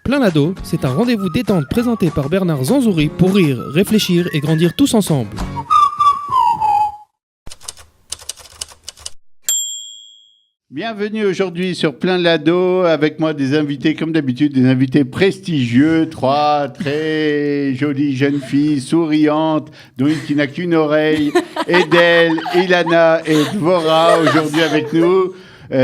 Plein Lado, c'est un rendez-vous détente présenté par Bernard Zanzouri pour rire, réfléchir et grandir tous ensemble. Bienvenue aujourd'hui sur Plein Lado, avec moi des invités, comme d'habitude, des invités prestigieux, trois très jolies jeunes filles, souriantes, dont une qui n'a qu'une oreille, Edel, Ilana et Dvora, aujourd'hui avec nous.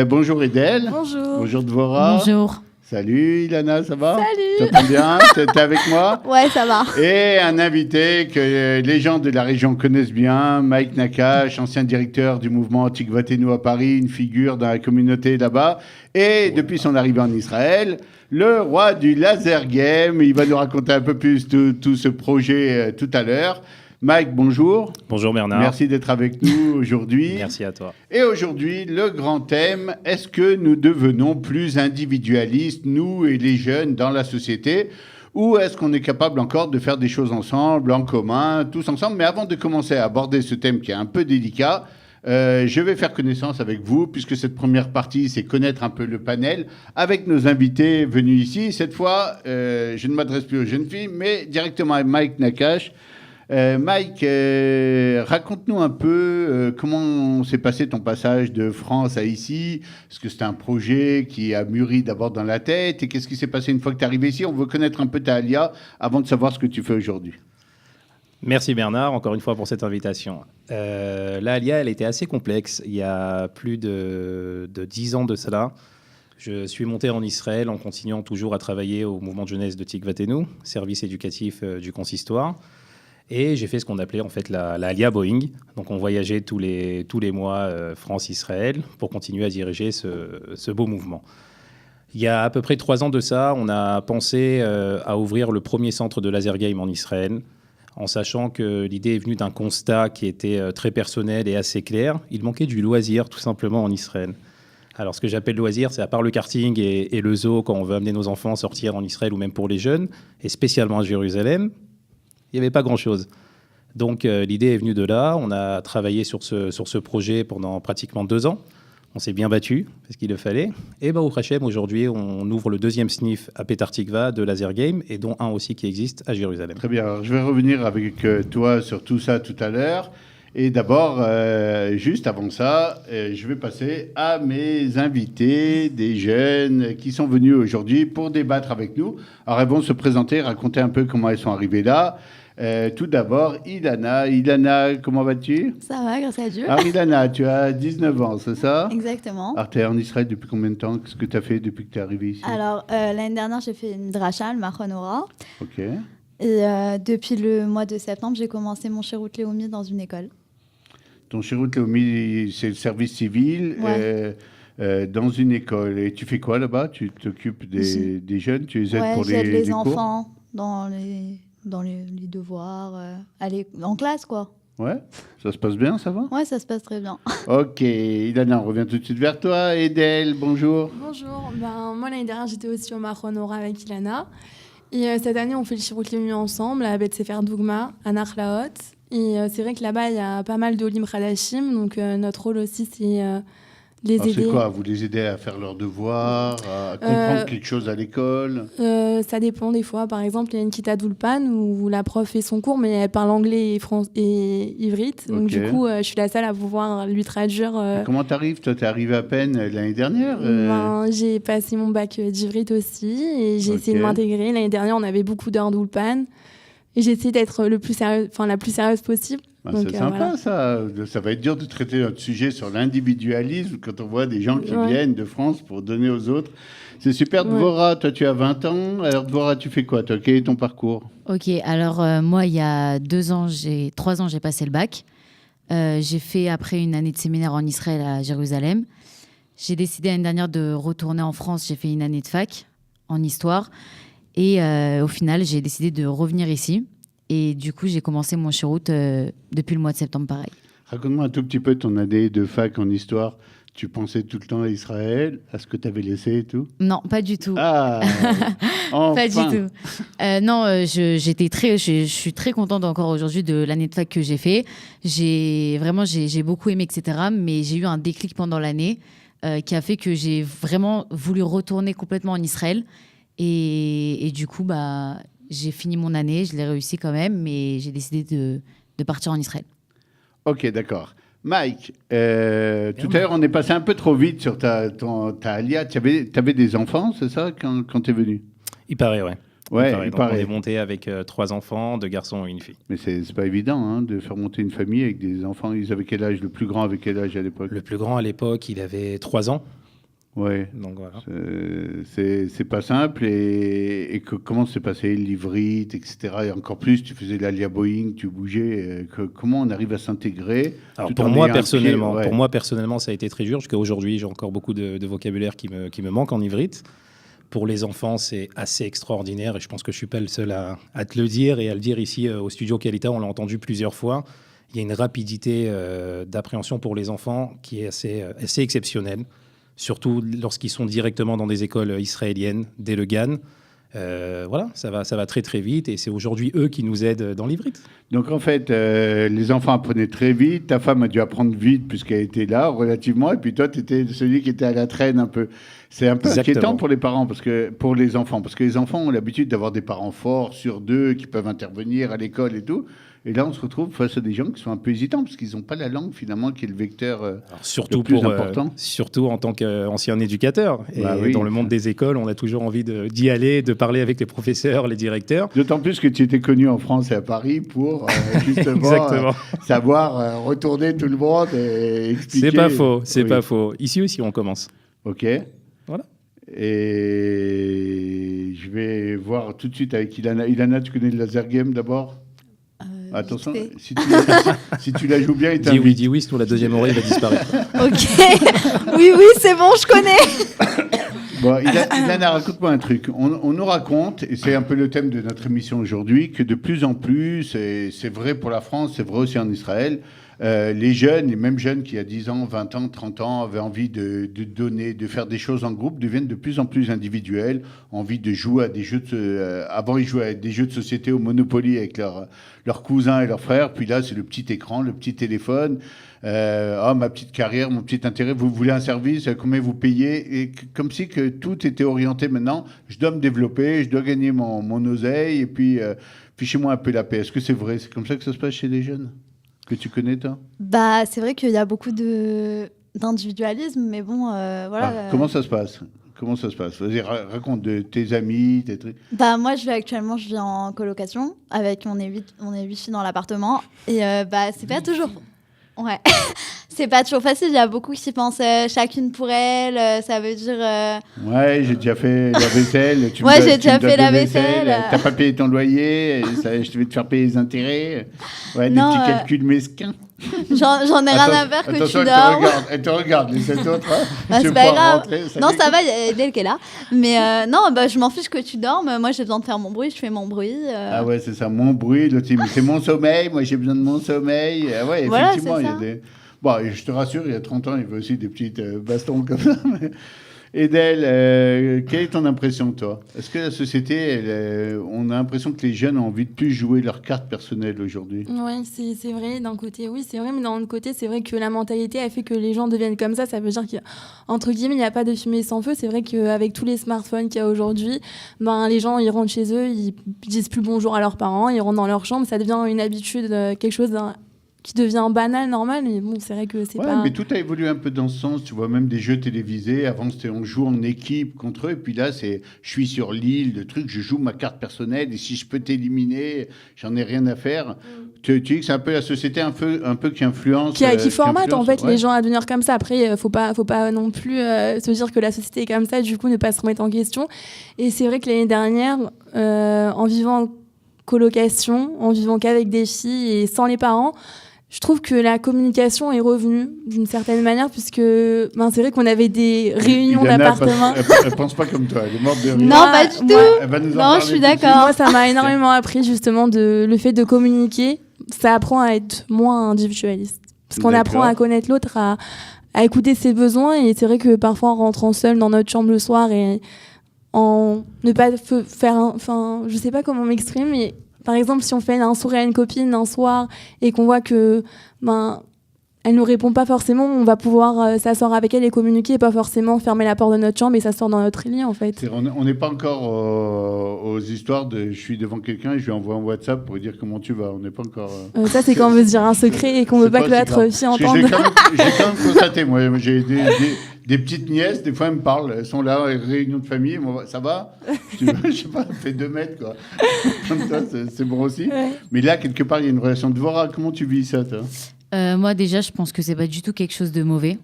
Bonjour Edel. Bonjour. Bonjour Dvora. Bonjour. Salut Ilana, ça va? Salut. Ça va bien? T'es avec moi? Ouais, ça va. Et un invité que les gens de la région connaissent bien, Mike Nakache, ancien directeur du mouvement Tikvateinu à Paris, une figure dans la communauté là-bas. Et depuis son arrivée en Israël, le roi du laser game. Il va nous raconter un peu plus tout ce projet tout à l'heure. Mike, bonjour. Bonjour Bernard. Merci d'être avec nous aujourd'hui. Merci à toi. Et aujourd'hui, le grand thème, est-ce que nous devenons plus individualistes, nous et les jeunes dans la société, ou est-ce qu'on est capable encore de faire des choses ensemble, en commun, tous ensemble? Mais avant de commencer à aborder ce thème qui est un peu délicat, je vais faire connaissance avec vous, puisque cette première partie, c'est connaître un peu le panel, avec nos invités venus ici. Cette fois, je ne m'adresse plus aux jeunes filles, mais directement à Mike Nakache. Mike, raconte-nous un peu comment s'est passé ton passage de France à ici. Est-ce que c'était un projet qui a mûri d'abord dans la tête? Et qu'est-ce qui s'est passé une fois que tu es arrivé ici? On veut connaître un peu ta alia avant de savoir ce que tu fais aujourd'hui. Merci Bernard, encore une fois pour cette invitation. La alia, elle était assez complexe. Il y a plus de 10 ans de cela, je suis monté en Israël en continuant toujours à travailler au mouvement de jeunesse de Tikvateinu, service éducatif du consistoire. Et j'ai fait ce qu'on appelait en fait la Alia Boeing. Donc on voyageait tous les mois France-Israël pour continuer à diriger ce beau mouvement. Il y a à peu près 3 ans de ça, on a pensé à ouvrir le premier centre de laser game en Israël, en sachant que l'idée est venue d'un constat qui était très personnel et assez clair. Il manquait du loisir tout simplement en Israël. Alors ce que j'appelle loisir, c'est à part le karting et le zoo quand on veut amener nos enfants sortir en Israël ou même pour les jeunes, et spécialement à Jérusalem, il n'y avait pas grand-chose. Donc l'idée est venue de là. On a travaillé sur ce projet pendant pratiquement 2 ans. On s'est bien battu, parce qu'il le fallait. Et au Hachem, aujourd'hui, on ouvre le 2e sniff à Petar Tikva de Laser Game, et dont un aussi qui existe à Jérusalem. Très bien. Alors, je vais revenir avec toi sur tout ça tout à l'heure. Et d'abord, juste avant ça, je vais passer à mes invités, des jeunes qui sont venus aujourd'hui pour débattre avec nous. Alors, elles vont se présenter, raconter un peu comment elles sont arrivées là. Tout d'abord, Ilana. Ilana, comment vas-tu? Ça va, grâce à Dieu. Alors, Ilana, tu as 19 ans, c'est ça? Exactement. Alors, tu es en Israël depuis combien de temps? Qu'est-ce que tu as fait depuis que tu es arrivé ici? Alors, l'année dernière, j'ai fait une dracha, le Machon Ora. Ok. Et depuis le mois de septembre, j'ai commencé mon Shirut Leumi dans une école. Ton Shirut Leumi, c'est le service civil. Ouais. Dans une école. Et tu fais quoi là-bas? Tu t'occupes des jeunes? Tu les aides pour j'aide les les cours? enfants dans les devoirs, en classe, quoi. Ouais, ça se passe bien, ça va? Ouais, ça se passe très bien. Ok, Ilana, on revient tout de suite vers toi. Edel, bonjour. Bonjour, moi l'année dernière j'étais aussi au Machon Ora avec Ilana. Et cette année on fait le Shirut Leumi ensemble à Bet Sefer Dougma, à Nachlaot. Et c'est vrai que là-bas il y a pas mal d'Olim Khadashim, donc notre rôle aussi c'est les Alors, aider. c'est quoi? Vous les aidez à faire leurs devoirs, à comprendre quelque chose à l'école? Ça dépend des fois. Par exemple, il y a une Kita d'Ulpan où la prof fait son cours, mais elle parle anglais et ivrite. Donc du coup, je suis la seule à pouvoir lui traduire. Comment t'arrives? Toi, t'es arrivée à peine l'année dernière? J'ai passé mon bac d'ivrite aussi et j'ai essayé de m'intégrer. L'année dernière, on avait beaucoup d'heures d'Ulpan. Et j'ai essayé d'être la plus sérieuse possible. Donc, c'est sympa, voilà. Ça va être dur de traiter notre sujet sur l'individualisme quand on voit des gens qui viennent de France pour donner aux autres. C'est super. Dvora, toi, tu as 20 ans. Alors, Dvora, tu fais quoi, toi? Quel est ton parcours? Ok, alors moi, il y a 3 ans, j'ai passé le bac. J'ai fait après une année de séminaire en Israël à Jérusalem. J'ai décidé l'année dernière de retourner en France. J'ai fait une année de fac en histoire. Et au final, j'ai décidé de revenir ici. Et du coup, j'ai commencé mon Shirut depuis le mois de septembre, pareil. Raconte-moi un tout petit peu ton année de fac en histoire. Tu pensais tout le temps à Israël, à ce que tu avais laissé et tout? Non, pas du tout. Ah, enfin. Pas du tout. Non, je suis très contente encore aujourd'hui de l'année de fac que j'ai fait. J'ai beaucoup aimé, etc. Mais j'ai eu un déclic pendant l'année qui a fait que j'ai vraiment voulu retourner complètement en Israël. Et du coup, j'ai fini mon année, je l'ai réussi quand même, mais j'ai décidé de partir en Israël. Ok, d'accord. Mike, tout à l'heure, on est passé un peu trop vite sur ta Alia. Tu avais des enfants, c'est ça, quand tu es venu? Il paraît, ouais. Ouais, Donc, on est monté avec 3 enfants, 2 garçons et une fille. Mais c'est pas évident hein, de faire monter une famille avec des enfants. Ils avaient quel âge? Le plus grand avait quel âge à l'époque? Le plus grand à l'époque, il avait 3 ans. Ouais. Donc voilà. C'est pas simple. Et comment s'est passé l'ivrite, etc. Et encore plus, tu faisais l'Alia Boeing, tu bougeais. Comment on arrive à s'intégrer? Alors pour moi personnellement, ça a été très dur. Jusqu'à aujourd'hui, j'ai encore beaucoup de vocabulaire qui me manque en ivrite. Pour les enfants, c'est assez extraordinaire et je pense que je ne suis pas le seul à te le dire et à le dire ici au studio Qualita. On l'a entendu plusieurs fois. Il y a une rapidité d'appréhension pour les enfants qui est assez exceptionnelle, surtout lorsqu'ils sont directement dans des écoles israéliennes, dès le GAN. Voilà, ça va très très vite et c'est aujourd'hui eux qui nous aident dans l'ivrite. Donc en fait, les enfants apprenaient très vite, ta femme a dû apprendre vite puisqu'elle était là relativement, et puis toi, tu étais celui qui était à la traîne un peu. C'est un peu inquiétant pour les parents, pour les enfants, parce que les enfants ont l'habitude d'avoir des parents forts sur deux qui peuvent intervenir à l'école et tout. Et là, on se retrouve face à des gens qui sont un peu hésitants parce qu'ils n'ont pas la langue finalement qui est le vecteur le plus important. Surtout en tant qu'ancien éducateur. Et oui, dans le monde des écoles, on a toujours envie d'y aller, de parler avec les professeurs, les directeurs. D'autant plus que tu étais connu en France et à Paris pour justement savoir retourner tout le monde et expliquer. C'est pas faux. Ici aussi, on commence. Ok. Voilà. Et je vais voir tout de suite avec Ilana. Ilana, tu connais le laser game d'abord? Attention, si tu la joues bien, il t'invite. Dis oui, sinon la deuxième oreille va disparaître. Ok, oui, c'est bon, je connais. Bon, Ilana, raconte-moi un truc. On nous raconte, et c'est un peu le thème de notre émission aujourd'hui, que de plus en plus, et c'est vrai pour la France, c'est vrai aussi en Israël, les jeunes, les mêmes jeunes qui, à 10 ans, 20 ans, 30 ans, avaient envie de donner, de faire des choses en groupe, deviennent de plus en plus individuels, envie de jouer à des jeux avant, ils jouaient à des jeux de société au Monopoly avec leurs cousins et leurs frères, puis là, c'est le petit écran, le petit téléphone. Ma petite carrière, mon petit intérêt, vous voulez un service, combien vous payez? Et comme si que tout était orienté maintenant, je dois me développer, je dois gagner mon oseille, et puis fichez-moi un peu la paix. Est-ce que c'est vrai? C'est comme ça que ça se passe chez les jeunes que tu connais, toi? C'est vrai qu'il y a beaucoup d'individualisme, mais bon, voilà. Comment ça se passe? Vas-y, raconte de tes amis, tes trucs. Moi, je vis en colocation, on est 8 filles dans l'appartement, et c'est pas toujours... Ouais, c'est pas toujours facile. Il y a beaucoup qui pensent chacune pour elle. Ça veut dire. Ouais, j'ai déjà fait la vaisselle. J'ai déjà fait la vaisselle. T'as pas payé ton loyer. Je vais te faire payer les intérêts. Ouais, des petits calculs mesquins. J'en ai rien à faire que tu dors. Elle te regarde, les 7 autres. C'est pas grave. Non, ça va, il y a Edel qui est là. Mais je m'en fiche que tu dormes. Moi, j'ai besoin de faire mon bruit, je fais mon bruit. Ah ouais, c'est ça, mon bruit. L'autre, c'est mon sommeil. Moi, j'ai besoin de mon sommeil. Ouais, effectivement, voilà, il y a des. Bon, je te rassure, il y a 30 ans, il y avait aussi des petites bastons comme ça. Edel, quelle est ton impression, toi? Est-ce que la société, on a l'impression que les jeunes ont envie de plus jouer leurs cartes personnelles aujourd'hui? Oui, c'est vrai. D'un côté, oui, c'est vrai. Mais d'un autre côté, c'est vrai que la mentalité a fait que les gens deviennent comme ça. Ça veut dire qu'entre guillemets, il n'y a pas de fumée sans feu. C'est vrai qu'avec tous les smartphones qu'il y a aujourd'hui, les gens, ils rentrent chez eux, ils disent plus bonjour à leurs parents, ils rentrent dans leur chambre. Ça devient une habitude, quelque chose qui devient banal, normal, mais bon, c'est vrai que c'est pas... mais tout a évolué un peu dans ce sens, tu vois, même des jeux télévisés, avant c'était on joue en équipe contre eux, et puis là c'est je suis sur l'île, le truc, je joue ma carte personnelle, et si je peux t'éliminer, j'en ai rien à faire. Tu dis que c'est un peu la société un peu qui influence... Qui formate en fait les gens à devenir comme ça. Après, faut pas non plus se dire que la société est comme ça, du coup ne pas se remettre en question. Et c'est vrai que l'année dernière, en vivant en colocation, en vivant qu'avec des filles et sans les parents, je trouve que la communication est revenue d'une certaine manière, puisque c'est vrai qu'on avait des réunions d'appartement. Elle pense pas comme toi, elle est morte de rire. Non, pas du tout. Non, je suis d'accord. Moi, ça m'a énormément appris justement le fait de communiquer. Ça apprend à être moins individualiste. Parce qu'on apprend à connaître l'autre, à écouter ses besoins. Et c'est vrai que parfois, en rentrant seul dans notre chambre le soir et en ne pas faire... je sais pas comment m'exprimer, mais... Par exemple, si on fait un sourire à une copine un soir et qu'on voit que elle elle nous répond pas forcément, on va pouvoir s'asseoir avec elle et communiquer et pas forcément fermer la porte de notre chambre et s'asseoir dans notre lit en fait. On n'est pas encore aux histoires de je suis devant quelqu'un et je lui envoie un WhatsApp pour lui dire comment tu vas. On n'est pas encore. Ça, c'est quand on veut se dire un secret et qu'on veut pas que l'autre fille entende. J'ai quand même constaté, moi, j'ai des petites nièces, des fois elles me parlent, elles sont là, réunion de famille, moi, ça va je sais pas, fait 2 mètres quoi. Comme ça, c'est bon aussi. Ouais. Mais là, quelque part, il y a une relation. Dvora, comment tu vis ça, toi? Moi, déjà, je pense que c'est pas du tout quelque chose de mauvais.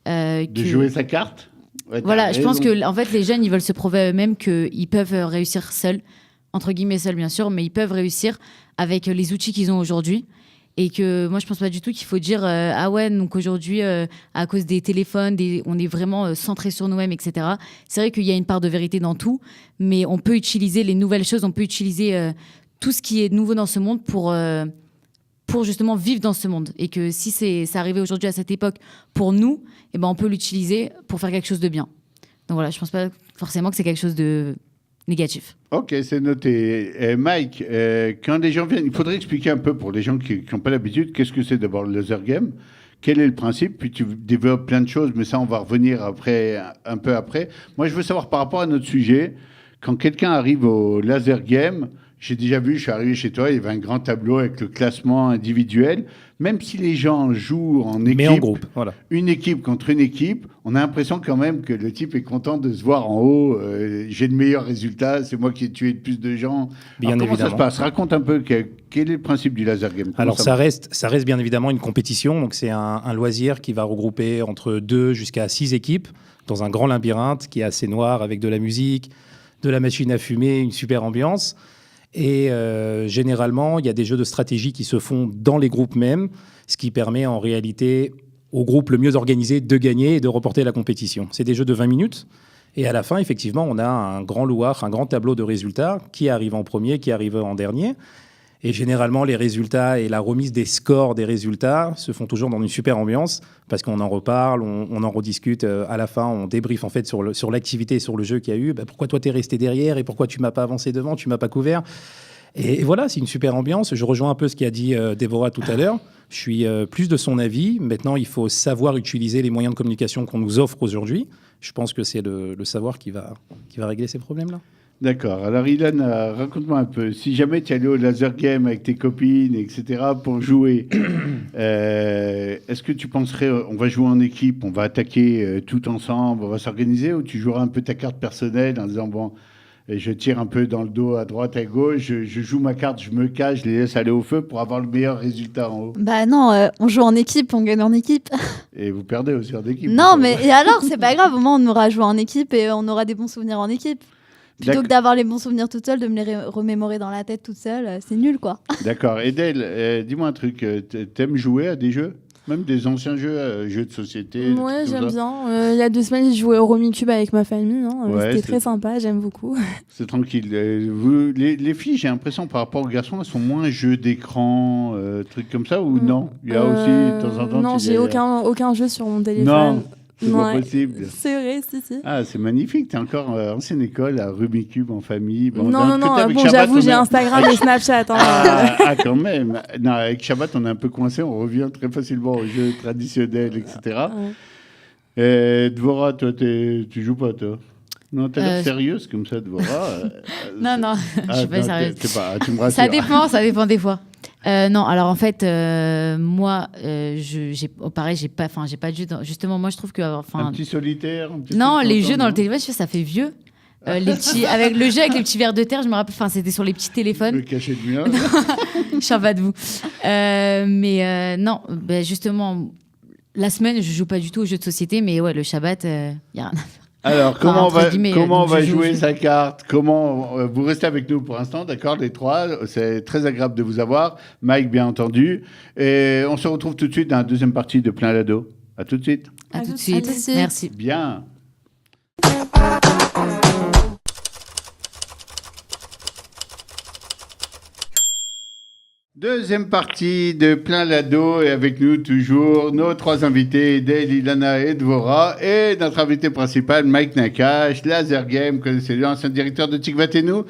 De jouer sa carte? Ouais, voilà, je pense que en fait, les jeunes, ils veulent se prouver à eux-mêmes qu'ils peuvent réussir seuls, entre guillemets seuls bien sûr, mais ils peuvent réussir avec les outils qu'ils ont aujourd'hui. Et que moi, je pense pas du tout qu'il faut dire ah ouais, donc aujourd'hui, à cause des téléphones, on est vraiment centré sur nous-mêmes, etc. C'est vrai qu'il y a une part de vérité dans tout, mais on peut utiliser les nouvelles choses, on peut utiliser tout ce qui est nouveau dans ce monde pour justement vivre dans ce monde. Et que si c'est arrivé aujourd'hui à cette époque pour nous, eh ben on peut l'utiliser pour faire quelque chose de bien. Donc voilà, je pense pas forcément que c'est quelque chose de négatif. Ok, c'est noté. Mike, quand les gens viennent, il faudrait expliquer un peu pour les gens qui n'ont pas l'habitude, qu'est-ce que c'est d'abord le laser game? Quel est le principe? Puis tu développes plein de choses, mais ça, on va revenir après, un peu après. Moi, je veux savoir par rapport à notre sujet, quand quelqu'un arrive au laser game, j'ai déjà vu, je suis arrivé chez toi, il y avait un grand tableau avec le classement individuel. Même si les gens jouent en équipe, mais en groupe, voilà. Une équipe contre une équipe, on a l'impression quand même que le type est content de se voir en haut. J'ai le meilleur résultat, c'est moi qui ai tué le plus de gens. Bien Alors, comment évidemment. ça se passe? Raconte un peu quel est le principe du laser game. Alors ça reste bien évidemment une compétition, donc c'est un loisir qui va regrouper entre 2 jusqu'à 6 équipes dans un grand labyrinthe qui est assez noir avec de la musique, de la machine à fumer, une super ambiance. Et généralement, il y a des jeux de stratégie qui se font dans les groupes même, ce qui permet en réalité au groupe le mieux organisé de gagner et de remporter la compétition. C'est des jeux de 20 minutes. Et à la fin, effectivement, on a un grand loir, un grand tableau de résultats, qui arrive en premier, qui arrive en dernier. Et généralement, les résultats et la remise des scores des résultats se font toujours dans une super ambiance parce qu'on en reparle, on en rediscute. À la fin, on débriefe en fait sur l'activité, sur le jeu qu'il y a eu. Pourquoi toi, t'es resté derrière et pourquoi tu m'as pas avancé devant, tu m'as pas couvert. Et voilà, c'est une super ambiance. Je rejoins un peu ce qu'a dit Déborah tout à l'heure. Je suis plus de son avis. Maintenant, il faut savoir utiliser les moyens de communication qu'on nous offre aujourd'hui. Je pense que c'est le savoir qui va régler ces problèmes-là. D'accord. Alors, Ilana, raconte-moi un peu. Si jamais tu allais au laser game avec tes copines, etc., pour jouer, est-ce que tu penserais, on va jouer en équipe, on va attaquer tout ensemble, on va s'organiser, ou tu joueras un peu ta carte personnelle en disant, bon, je tire un peu dans le dos à droite, à gauche, je joue ma carte, je me cache, je les laisse aller au feu pour avoir le meilleur résultat en haut? Bah non, on joue en équipe, on gagne en équipe. Et vous perdez aussi en équipe. Non, mais et alors, c'est pas grave, au moins on aura joué en équipe et on aura des bons souvenirs en équipe. Plutôt que d'avoir les bons souvenirs toute seule, de me les remémorer dans la tête toute seule, c'est nul quoi. D'accord. Edel, dis-moi un truc, t'aimes jouer à des jeux? Même des anciens jeux, jeux de société? Ouais, j'aime bien. Il y a 2 semaines, j'ai joué au Rummikub avec ma famille. Ouais, c'était très sympa, j'aime beaucoup. C'est tranquille. Les filles, j'ai l'impression, par rapport aux garçons, elles sont moins jeux d'écran, trucs comme ça, ou non? Il y a aussi, de temps en temps... Non, j'ai aucun jeu sur mon téléphone. Non, c'est pas possible. C'est vrai, si. Ah, c'est magnifique. T'es encore ancienne école à Rummikub en famille. Bon, non, j'avoue, j'ai Instagram et Snapchat. Ah, quand même. Non, avec Shabbat, on est un peu coincé. On revient très facilement aux jeux traditionnels, etc. Dvora, toi, tu joues pas, toi? Non, t'as l'air sérieuse comme ça, Dvora. Non, je suis pas sérieuse. Tu me rassures. Ça dépend des fois. Non, alors en fait, moi, pareil, j'ai pas de jeu. Justement, moi, je trouve que. Un petit solitaire. Non, les jeux dans le téléphone, ça fait vieux. Avec le jeu avec les petits verres de terre, je me rappelle. Enfin, c'était sur les petits téléphones. Le cachet de mien. Je suis pas de vous. Non, justement, la semaine, je joue pas du tout aux jeux de société, mais ouais, le Shabbat, y a rien à faire. Alors, comment on va jouer sa carte? Vous restez avec nous pour l'instant, d'accord, les trois. C'est très agréable de vous avoir. Mike, bien entendu. Et on se retrouve tout de suite dans la deuxième partie de Plein Lado. À tout de suite. À tout de suite. Merci. Bien. Deuxième partie de Plein Lado, et avec nous toujours nos 3 invités, Edel, Ilana et Dvora, et notre invité principal, Mike Nakache, Laser Game, connaissez-le, ancien directeur de Tikvateinu.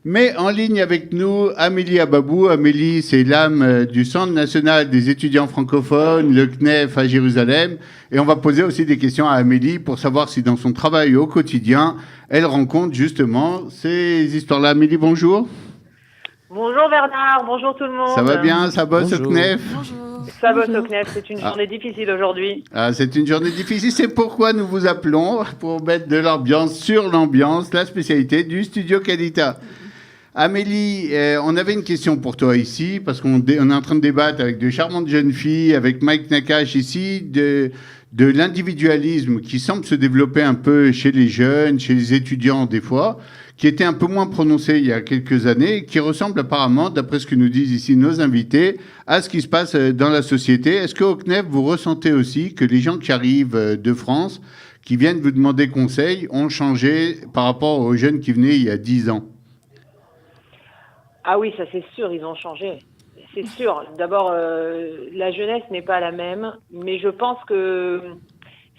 Mais en ligne avec nous, Amélie Ababou. Amélie, c'est l'âme du Centre national des étudiants francophones, le CNEF à Jérusalem. Et on va poser aussi des questions à Amélie pour savoir si dans son travail au quotidien, elle rencontre justement ces histoires-là. Amélie, bonjour. Bonjour Bernard, bonjour tout le monde. Ça va bien, ça bosse au CNEF? Bonjour. Ça bosse au CNEF, c'est une journée difficile aujourd'hui. Ah, c'est une journée difficile, c'est pourquoi nous vous appelons pour mettre de l'ambiance sur l'ambiance, la spécialité du Studio Qualita. Amélie, on avait une question pour toi ici, parce qu'on est en train de débattre avec de charmantes jeunes filles, avec Mike Nakache ici, de l'individualisme qui semble se développer un peu chez les jeunes, chez les étudiants des fois, qui était un peu moins prononcé il y a quelques années, qui ressemble apparemment, d'après ce que nous disent ici nos invités, à ce qui se passe dans la société. Est-ce qu'au CNEF, vous ressentez aussi que les gens qui arrivent de France, qui viennent vous demander conseil, ont changé par rapport aux jeunes qui venaient il y a 10 ans? Ah oui, ça c'est sûr, ils ont changé. C'est sûr. D'abord, la jeunesse n'est pas la même, mais je pense que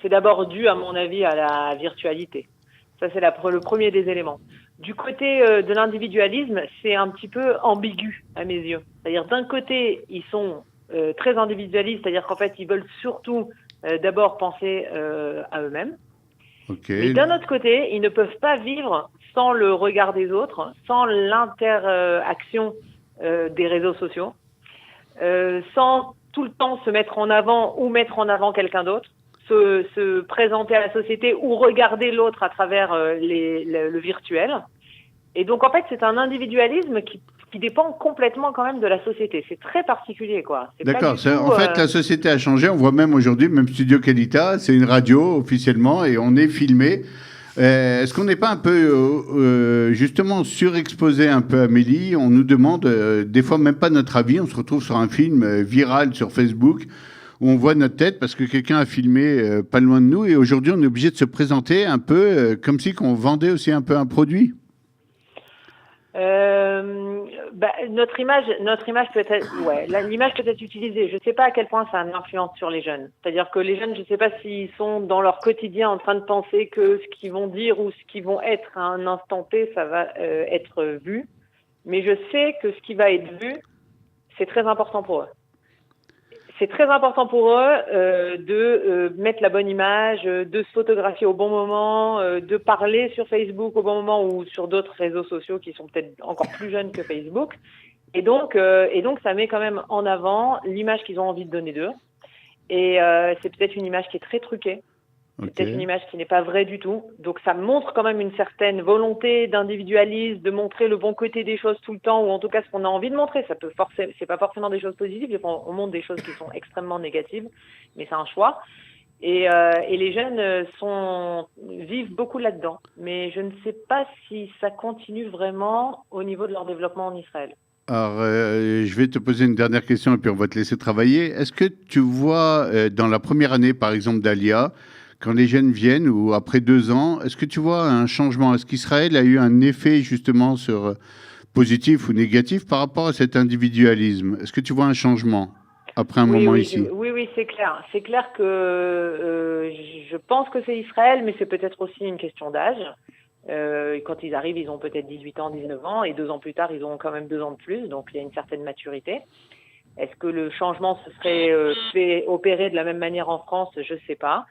c'est d'abord dû, à mon avis, à la virtualité. Ça, c'est le premier des éléments. Du côté de l'individualisme, c'est un petit peu ambigu à mes yeux. C'est-à-dire, d'un côté, ils sont très individualistes, c'est-à-dire qu'en fait, ils veulent surtout d'abord penser à eux-mêmes. Okay. Mais d'un autre côté, ils ne peuvent pas vivre sans le regard des autres, sans l'interaction des réseaux sociaux, sans tout le temps se mettre en avant ou mettre en avant quelqu'un d'autre, se présenter à la société ou regarder l'autre à travers le virtuel. Et donc, en fait, c'est un individualisme qui dépend complètement quand même de la société. C'est très particulier, quoi. D'accord. En fait, la société a changé. On voit même aujourd'hui, même Studio Qualita, c'est une radio officiellement et on est filmé. Est-ce qu'on n'est pas un peu, justement, surexposé un peu, Amélie? On nous demande, des fois, même pas notre avis. On se retrouve sur un film viral sur Facebook où on voit notre tête parce que quelqu'un a filmé pas loin de nous. Et aujourd'hui, on est obligé de se présenter un peu comme si on vendait aussi un peu un produit. Notre image peut être, l'image peut être utilisée. Je ne sais pas à quel point ça a une influence sur les jeunes. C'est-à-dire que les jeunes, je ne sais pas s'ils sont dans leur quotidien en train de penser que ce qu'ils vont dire ou ce qu'ils vont être à un instant T, ça va être vu. Mais je sais que ce qui va être vu, c'est très important pour eux. C'est très important pour eux de mettre la bonne image, de se photographier au bon moment, de parler sur Facebook au bon moment ou sur d'autres réseaux sociaux qui sont peut-être encore plus jeunes que Facebook. Et donc, ça met quand même en avant l'image qu'ils ont envie de donner d'eux. Et c'est peut-être une image qui est très truquée. C'est peut-être une image qui n'est pas vraie du tout. Donc, ça montre quand même une certaine volonté d'individualisme, de montrer le bon côté des choses tout le temps, ou en tout cas ce qu'on a envie de montrer. C'est pas forcément des choses positives. On montre des choses qui sont extrêmement négatives, mais c'est un choix. Et les jeunes vivent beaucoup là-dedans. Mais je ne sais pas si ça continue vraiment au niveau de leur développement en Israël. Alors, je vais te poser une dernière question et puis on va te laisser travailler. Est-ce que tu vois, dans la première année, par exemple, d'Alia, quand les jeunes viennent ou après 2 ans, est-ce que tu vois un changement? Est-ce qu'Israël a eu un effet justement positif ou négatif par rapport à cet individualisme? Est-ce que tu vois un changement après un moment ici? Oui, c'est clair. C'est clair que je pense que c'est Israël, mais c'est peut-être aussi une question d'âge. Quand ils arrivent, ils ont peut-être 18 ans, 19 ans, et 2 ans plus tard, ils ont quand même 2 ans de plus, donc il y a une certaine maturité. Est-ce que le changement se serait fait opérer de la même manière en France? Je ne sais pas.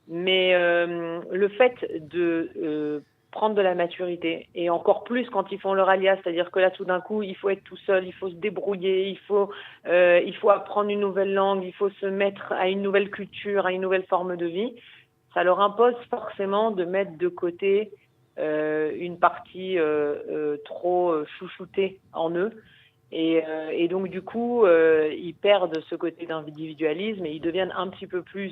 Mais le fait de prendre de la maturité, et encore plus quand ils font leur alia, c'est-à-dire que là tout d'un coup il faut être tout seul, il faut se débrouiller, il faut apprendre une nouvelle langue, il faut se mettre à une nouvelle culture, à une nouvelle forme de vie, ça leur impose forcément de mettre de côté une partie trop chouchoutée en eux. Et donc du coup ils perdent ce côté d'individualisme et ils deviennent un petit peu plus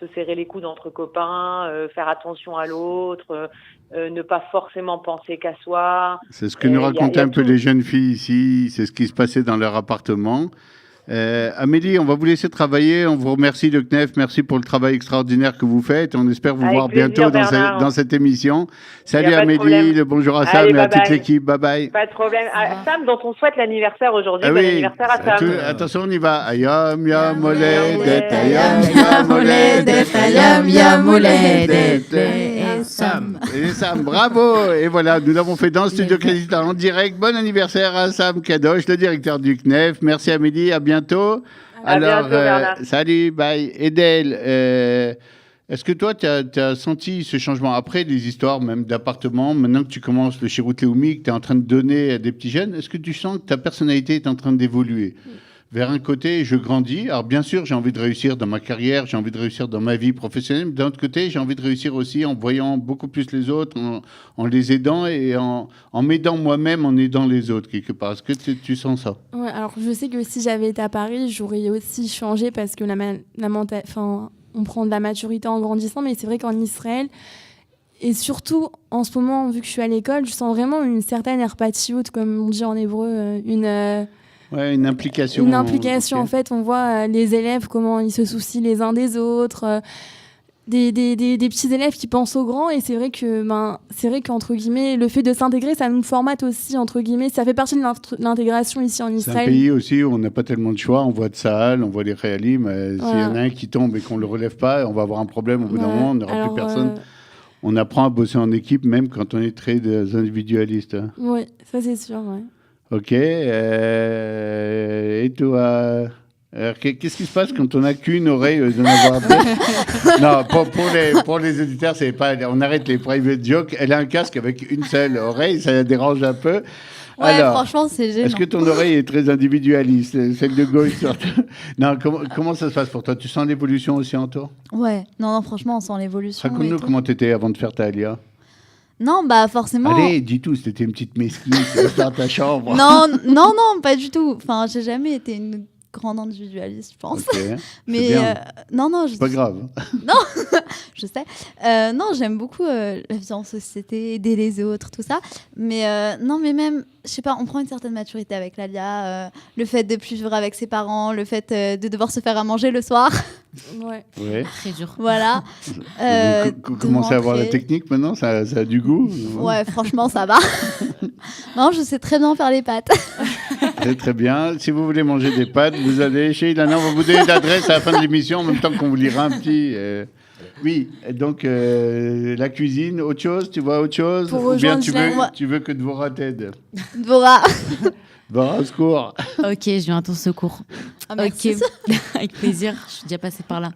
se serrer les coudes entre copains, faire attention à l'autre, ne pas forcément penser qu'à soi. C'est ce que nous racontaient un peu les jeunes filles ici, c'est ce qui se passait dans leur appartement. Amélie, on va vous laisser travailler. On vous remercie, le CNEF. Merci pour le travail extraordinaire que vous faites. On espère vous voir bientôt dans cette émission. Salut Amélie, le bonjour à Sam et à toute l'équipe. Bye bye. Pas de problème. Sam, dont on souhaite l'anniversaire aujourd'hui. Bon anniversaire à Sam. Attention, on y va. Ayam, ya moledet, ayam, ya moledet, ayam, ya moledet. Sam. Et Sam, bravo. Et voilà, nous l'avons fait dans le studio Casita en direct. Bon anniversaire à Sam Kadosh, le directeur du CNEF. Merci Amélie, à bientôt. À bientôt, Bernard. Salut, bye. Edel, est-ce que toi, tu as senti ce changement après les histoires même d'appartements, maintenant que tu commences le Chirut Leumi, que tu es en train de donner à des petits jeunes, est-ce que tu sens que ta personnalité est en train d'évoluer vers un côté, je grandis. Alors bien sûr, j'ai envie de réussir dans ma carrière, j'ai envie de réussir dans ma vie professionnelle, mais d'un autre côté, j'ai envie de réussir aussi en voyant beaucoup plus les autres, en les aidant et en m'aidant moi-même, en aidant les autres quelque part. Est-ce que tu sens ça? Ouais, alors je sais que si j'avais été à Paris, j'aurais aussi changé parce que on prend de la maturité en grandissant, mais c'est vrai qu'en Israël, et surtout en ce moment, vu que je suis à l'école, je sens vraiment une certaine herpatiout, comme on dit en hébreu, Ouais, une implication. Une implication, ok. en fait. On voit les élèves, comment ils se soucient les uns des autres, des petits élèves qui pensent aux grands. Et c'est vrai qu'entre guillemets, le fait de s'intégrer, ça nous formate aussi, entre guillemets. Ça fait partie de l'intégration ici en C'est un Israël. pays aussi où on n'a pas tellement de choix. On voit Tsahal, on voit les Réalim. S'il y en a un qui tombe et qu'on ne le relève pas, on va avoir un problème. Au bout d'un moment, on n'aura plus personne. On apprend à bosser en équipe, même quand on est très individualiste. Hein. Oui, ça c'est sûr, ouais. Ok. Et toi qu'est-ce qui se passe quand on n'a qu'une oreille d'en avoir deux? Non, pour les auditeurs, c'est pas. On arrête les private jokes. Elle a un casque avec une seule oreille, ça la dérange un peu. Ouais, Alors, franchement, c'est gênant. est-ce que ton oreille est très individualiste, celle de gauche surtout? Non, comment ça se passe pour toi? Tu sens l'évolution aussi en toi? Ouais, non, franchement, on sent l'évolution. Raconte-nous et tout. comment tu étais avant de faire ta alia. Non, bah forcément. Allez, dis tout, c'était une petite mesquine dans ta chambre. Non, pas du tout. Enfin, j'ai jamais été une grande individualiste, je pense. Ok, Mais bien. non, c'est pas grave. je sais. Non, j'aime beaucoup la vie en société, aider les autres, tout ça. Mais non, mais même, je sais pas, on prend une certaine maturité avec l'ALIA. Le fait de plus vivre avec ses parents, le fait de devoir se faire à manger le soir. Ouais. Ouais. Très dur. Voilà. Vous commencez à avoir la rentrer. technique maintenant, ça a du goût. Ouais, franchement, ça va. Non, je sais très bien faire les pâtes. C'est très bien. Si vous voulez manger des pâtes, vous allez chez Ilana. On va vous donner l'adresse à la fin de l'émission, en même temps qu'on vous lira un petit. Oui, donc la cuisine, autre chose, tu vois autre chose? Pour Ou bien rejoindre tu veux que Dvora t'aide? Dvora. Dvora, au secours. Ok, je viens à ton secours. Ah, merci. Ok, avec plaisir. Je suis déjà passée par là.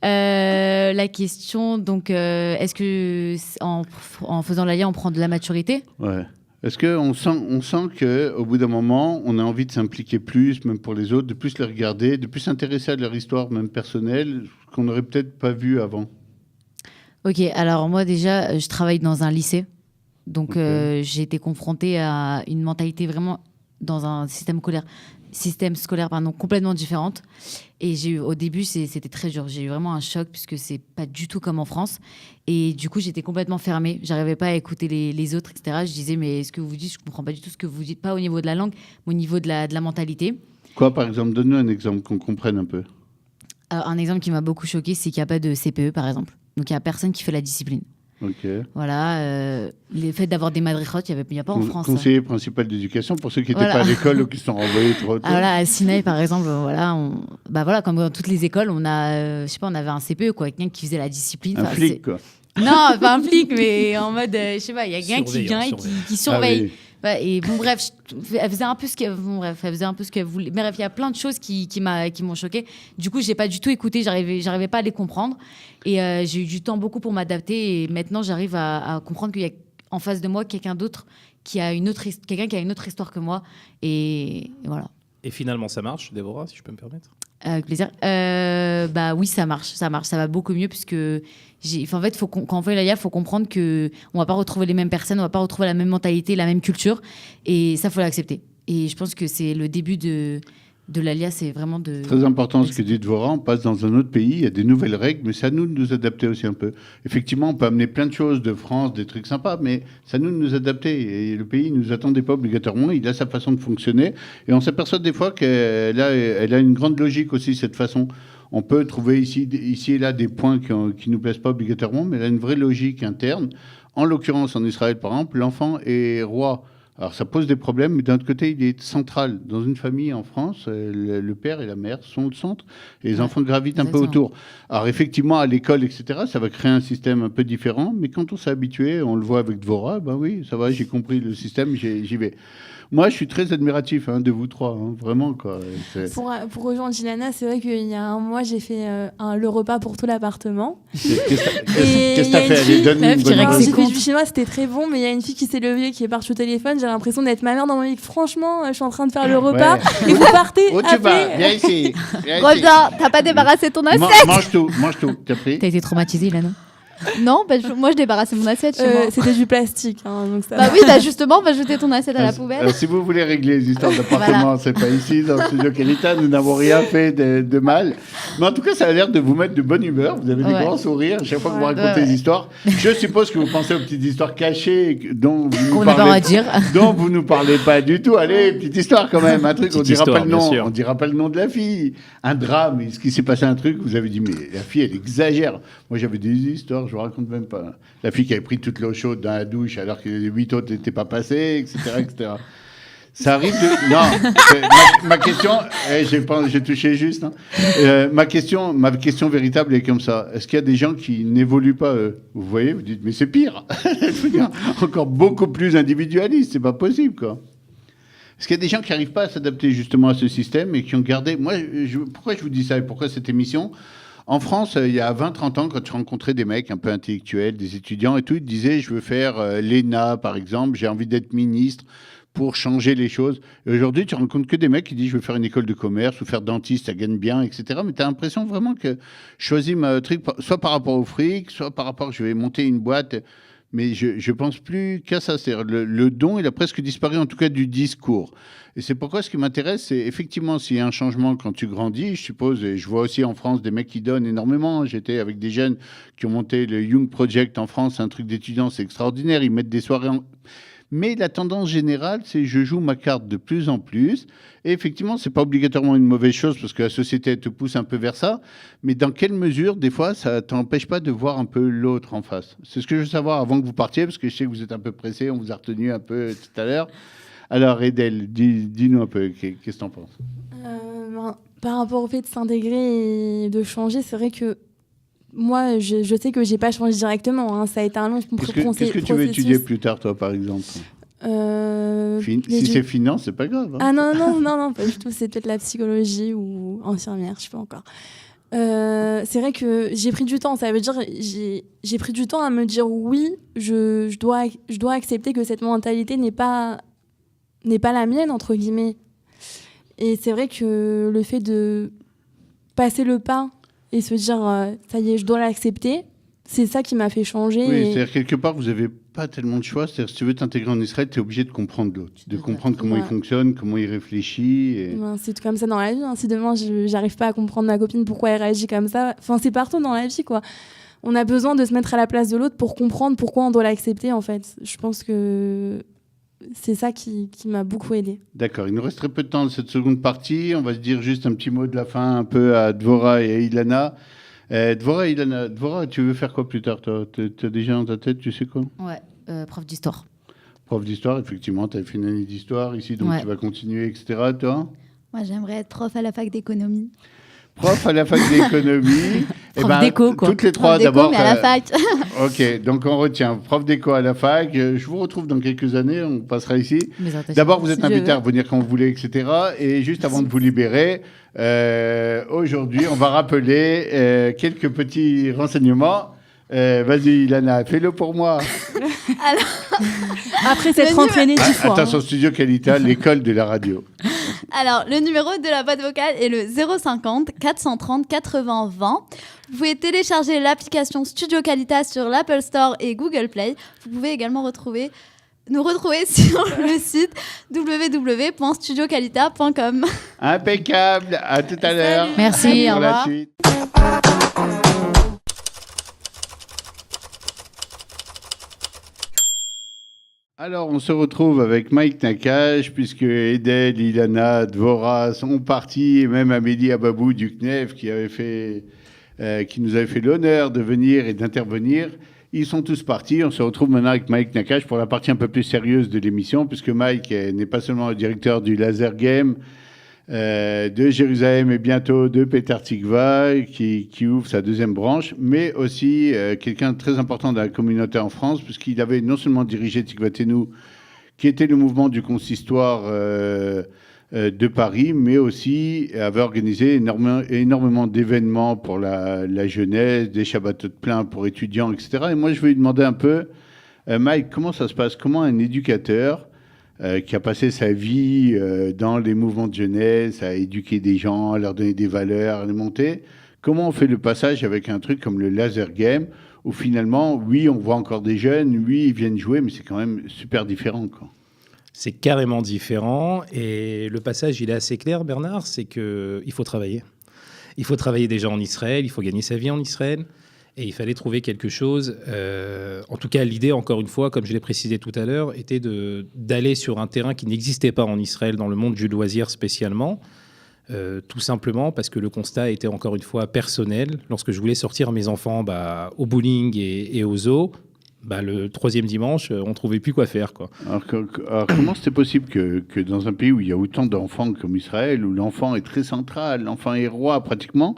La question, donc, est-ce que en faisant l'ALIA, on prend de la maturité? Ouais. Est-ce qu'on sent qu'au bout d'un moment, on a envie de s'impliquer plus, même pour les autres, de plus les regarder, de plus s'intéresser à leur histoire, même personnelle, qu'on n'aurait peut-être pas vu avant? Ok, alors moi déjà, je travaille dans un lycée. Donc, Ok. j'ai été confrontée à une mentalité vraiment dans un système scolaire complètement différente. Et au début, c'était très dur. J'ai eu vraiment un choc puisque c'est pas du tout comme en France. Et du coup, j'étais complètement fermée. J'arrivais pas à écouter les autres, etc. Je disais, mais ce que vous dites, je comprends pas du tout ce que vous dites, pas au niveau de la langue, mais au niveau de la mentalité. Quoi, par exemple? Donne-nous un exemple qu'on comprenne un peu. Un exemple qui m'a beaucoup choqué, c'est qu'il n'y a pas de CPE, par exemple. Donc, il n'y a personne qui fait la discipline. Ok. Voilà. Le fait d'avoir des madrichotes, il n'y a pas en France. Conseiller principal d'éducation pour ceux qui n'étaient Voilà. pas à l'école ou qui se sont renvoyés trop tôt. Ah, voilà, à Sinaï, par exemple, voilà, comme dans toutes les écoles, on a, je sais pas, on avait un CPE, quoi, quelqu'un qui faisait la discipline. Un Enfin, flic, quoi. Non, pas un flic, mais en mode, je sais pas, il y a quelqu'un qui vient et qui surveille. Ah oui. Ouais, et bon, bref, elle faisait un peu ce qu'elle voulait. Mais bref, il y a plein de choses qui m'ont choquée. Du coup, j'ai pas du tout écouté, j'arrivais pas à les comprendre. Et j'ai eu du temps beaucoup pour m'adapter. Et maintenant, j'arrive à comprendre qu'il y a en face de moi quelqu'un d'autre quelqu'un qui a une autre histoire que moi. Et voilà. Et finalement, ça marche, Déborah, si je peux me permettre? Avec plaisir. Bah oui, ça marche, ça va beaucoup mieux puisque en fait, quand on fait l'ALIA, il faut comprendre que on va pas retrouver les mêmes personnes, on va pas retrouver la même mentalité, la même culture, et ça faut l'accepter. Et je pense que c'est le début de l'ALIA, c'est vraiment de. Très important ce que dit Dvora, on passe dans un autre pays, il y a des nouvelles règles, mais c'est à nous de nous adapter aussi un peu. Effectivement, on peut amener plein de choses de France, des trucs sympas, mais c'est à nous de nous adapter. Et le pays ne nous attendait pas obligatoirement, il a sa façon de fonctionner. Et on s'aperçoit des fois qu'elle a une grande logique aussi, cette façon. On peut trouver ici et là des points qui ne nous plaisent pas obligatoirement, mais elle a une vraie logique interne. En l'occurrence, en Israël, par exemple, l'enfant est roi Alors ça pose des problèmes, mais d'un autre côté, il est central. Dans une famille en France, le père et la mère sont le centre et les enfants gravitent un peu autour. Alors effectivement, à l'école, etc., ça va créer un système un peu différent, mais quand on s'est habitué, on le voit avec Dvora, ben oui, ça va, j'ai compris le système, j'y vais. Moi, je suis très admiratif de vous trois, vraiment. Quoi. Pour rejoindre Ilana, c'est vrai qu'il y a un mois, j'ai fait le repas pour tout l'appartement. Qu'est-ce que t'as fait? Allez, donne une bonne J'ai fait du chinois, c'était très bon, mais il y a une fille qui s'est levée, qui est partie au téléphone. J'ai l'impression d'être ma mère dans mon lit. Franchement, je suis en train de faire le repas et vous partez. Où tu vas? Viens ici. Reviens, t'as pas débarrassé ton assiette? Mange tout. T'as pris? T'as été traumatisée, Ilana? Non, moi je débarrassais mon assiette chez moi. C'était du plastique. Donc ça bah oui, t'as justement jeté ton assiette à la poubelle. Si vous voulez régler les histoires d'appartement, c'est pas ici, dans Studio Qualita. Nous n'avons rien fait de mal. Mais en tout cas, ça a l'air de vous mettre de bonne humeur. Vous avez des grands sourires à chaque fois que vous racontez des histoires. Je suppose que vous pensez aux petites histoires cachées dont vous nous parlez pas du tout. Allez, petite histoire quand même. Un truc, on dira pas le nom. On dira pas le nom de la fille. Un drame. Est-ce qu'il s'est passé un truc? Vous avez dit, mais la fille, elle exagère. Moi, j'avais des histoires. Je vous raconte même pas. La fille qui avait pris toute l'eau chaude dans la douche alors que les 8 autres n'étaient pas passés, etc. Ça arrive de... Non, ma question... j'ai touché juste. Ma question véritable est comme ça. Est-ce qu'il y a des gens qui n'évoluent pas vous voyez, vous dites, mais c'est pire. Je veux dire, encore beaucoup plus individualiste. C'est pas possible, quoi. Est-ce qu'il y a des gens qui n'arrivent pas à s'adapter justement à ce système et qui ont gardé... Moi, pourquoi je vous dis ça et pourquoi cette émission ? En France, il y a 20-30 ans, quand tu rencontrais des mecs un peu intellectuels, des étudiants et tout, ils te disaient, je veux faire l'ENA, par exemple, j'ai envie d'être ministre pour changer les choses. Et aujourd'hui, tu rencontres que des mecs qui disent, je veux faire une école de commerce ou faire dentiste, ça gagne bien, etc. Mais tu as l'impression vraiment que je choisis ma truc, soit par rapport au fric, soit par rapport, je vais monter une boîte. Mais je pense plus qu'à ça. C'est-à-dire le don, il a presque disparu, en tout cas, du discours. Et c'est pourquoi ce qui m'intéresse, c'est effectivement s'il y a un changement quand tu grandis, je suppose, et je vois aussi en France des mecs qui donnent énormément. J'étais avec des jeunes qui ont monté le Young Project en France, un truc d'étudiants, c'est extraordinaire. Ils mettent des soirées en... Mais la tendance générale, c'est je joue ma carte de plus en plus. Et effectivement, c'est pas obligatoirement une mauvaise chose parce que la société elle te pousse un peu vers ça. Mais dans quelle mesure, des fois, ça t'empêche pas de voir un peu l'autre en face? C'est ce que je veux savoir avant que vous partiez, parce que je sais que vous êtes un peu pressé, on vous a retenu un peu tout à l'heure. Alors, Edel, dis-nous un peu, qu'est-ce que t'en penses? Par rapport au fait de s'intégrer et de changer, c'est vrai que moi, je sais que j'ai pas changé directement. Ça a été un long processus. Qu'est-ce que tu veux étudier plus tard, toi, par exemple? Si c'est finance, c'est pas grave. Ah non, pas du tout. C'est peut-être la psychologie ou infirmière, je sais pas encore. C'est vrai que j'ai pris du temps. Ça veut dire j'ai pris du temps à me dire oui, je dois accepter que cette mentalité n'est pas la mienne, entre guillemets. Et c'est vrai que le fait de passer le pas et se dire ça y est, je dois l'accepter, c'est ça qui m'a fait changer. Oui, c'est-à-dire quelque part, vous n'avez pas tellement de choix. C'est-à-dire si tu veux t'intégrer en Israël, tu es obligé de comprendre l'autre, de comprendre comment il fonctionne, comment il réfléchit. Et... c'est comme ça dans la vie. Si demain, je n'arrive pas à comprendre ma copine, pourquoi elle réagit comme ça, c'est partout dans la vie, quoi. On a besoin de se mettre à la place de l'autre pour comprendre pourquoi on doit l'accepter, en fait. Je pense que c'est ça qui m'a beaucoup aidée. D'accord. Il nous reste très peu de temps dans cette seconde partie. On va se dire juste un petit mot de la fin un peu à Dvora et à Ilana. Dvora, tu veux faire quoi plus tard, toi? Tu as déjà dans ta tête, tu sais quoi? Ouais, prof d'histoire. Prof d'histoire, effectivement. Tu as fait une année d'histoire ici, donc tu vas continuer, etc. Toi? Moi, j'aimerais être prof à la fac d'économie. Prof à la fac d'économie. Prof d'éco, quoi. Toutes les trois, prof d'abord. Mais à la fac. Ok, donc on retient prof d'éco à la fac. Je vous retrouve dans quelques années, on passera ici. D'abord, vous êtes invité à revenir quand vous voulez, etc. Et juste avant de vous libérer, aujourd'hui, on va rappeler quelques petits renseignements. Vas-y, Ilana, fais-le pour moi. Alors, après s'être entraînée 10 fois. Attention, Studio Qualita, l'école de la radio. Alors, le numéro de la boîte vocale est le 050 430 80 20. Vous pouvez télécharger l'application Studio Qualita sur l'Apple Store et Google Play. Vous pouvez également nous retrouver sur le site www.studioqualita.com. Impeccable. À tout à l'heure. Merci, au pour la revoir. suite. Alors, on se retrouve avec Mike Nakache, puisque Edel, Ilana, Dvora sont partis, et même Amélie Ababou du CNEF, qui nous avait fait l'honneur de venir et d'intervenir. Ils sont tous partis. On se retrouve maintenant avec Mike Nakache pour la partie un peu plus sérieuse de l'émission, puisque Mike n'est pas seulement le directeur du Laser Game de Jérusalem et bientôt de Peter Tikva, qui ouvre sa deuxième branche, mais aussi quelqu'un de très important dans la communauté en France, puisqu'il avait non seulement dirigé Tikvatenu, qui était le mouvement du consistoire de Paris, mais aussi avait organisé énormément d'événements pour la jeunesse, des Shabbatot pleins pour étudiants, etc. Et moi, je vais lui demander un peu, Mike, comment ça se passe? Comment un éducateur qui a passé sa vie dans les mouvements de jeunesse, à éduquer des gens, à leur donner des valeurs, à les monter, comment on fait le passage avec un truc comme le Laser Game, où finalement, oui, on voit encore des jeunes, oui, ils viennent jouer, mais c'est quand même super différent, quoi. C'est carrément différent et le passage, il est assez clair, Bernard, c'est qu'il faut travailler. Il faut travailler déjà en Israël, il faut gagner sa vie en Israël et il fallait trouver quelque chose. En tout cas, l'idée, encore une fois, comme je l'ai précisé tout à l'heure, était d'aller sur un terrain qui n'existait pas en Israël, dans le monde du loisir spécialement, tout simplement parce que le constat était encore une fois personnel. Lorsque je voulais sortir mes enfants au bowling et au zoo, le troisième dimanche, on ne trouvait plus quoi faire, quoi. Alors comment c'est possible que dans un pays où il y a autant d'enfants comme Israël, où l'enfant est très central, l'enfant est roi pratiquement,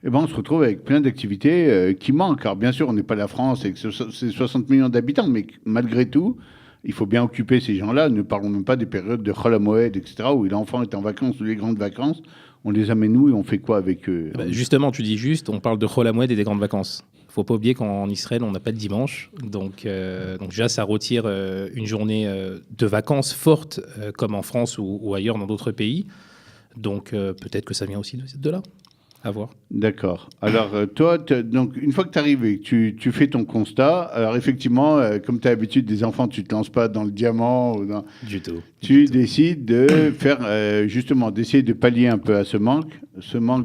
on se retrouve avec plein d'activités qui manquent. Alors bien sûr, on n'est pas la France avec ses 60 millions d'habitants, mais malgré tout, il faut bien occuper ces gens-là. Ne parlons même pas des périodes de Chol HaMoed, etc., où l'enfant est en vacances, ou les grandes vacances. On les amène où et on fait quoi avec eux? Justement, tu dis juste, on parle de Chol HaMoed et des grandes vacances. Il ne faut pas oublier qu'en Israël, on n'a pas de dimanche. Donc déjà, ça retire une journée de vacances forte, comme en France ou ailleurs dans d'autres pays. Donc peut-être que ça vient aussi de là. À voir. D'accord. Alors, toi, donc, une fois que tu arrives et que tu fais ton constat, alors effectivement, comme tu as l'habitude des enfants, tu ne te lances pas dans le diamant. Du tout. Tu décides de faire, justement, d'essayer de pallier un peu à ce manque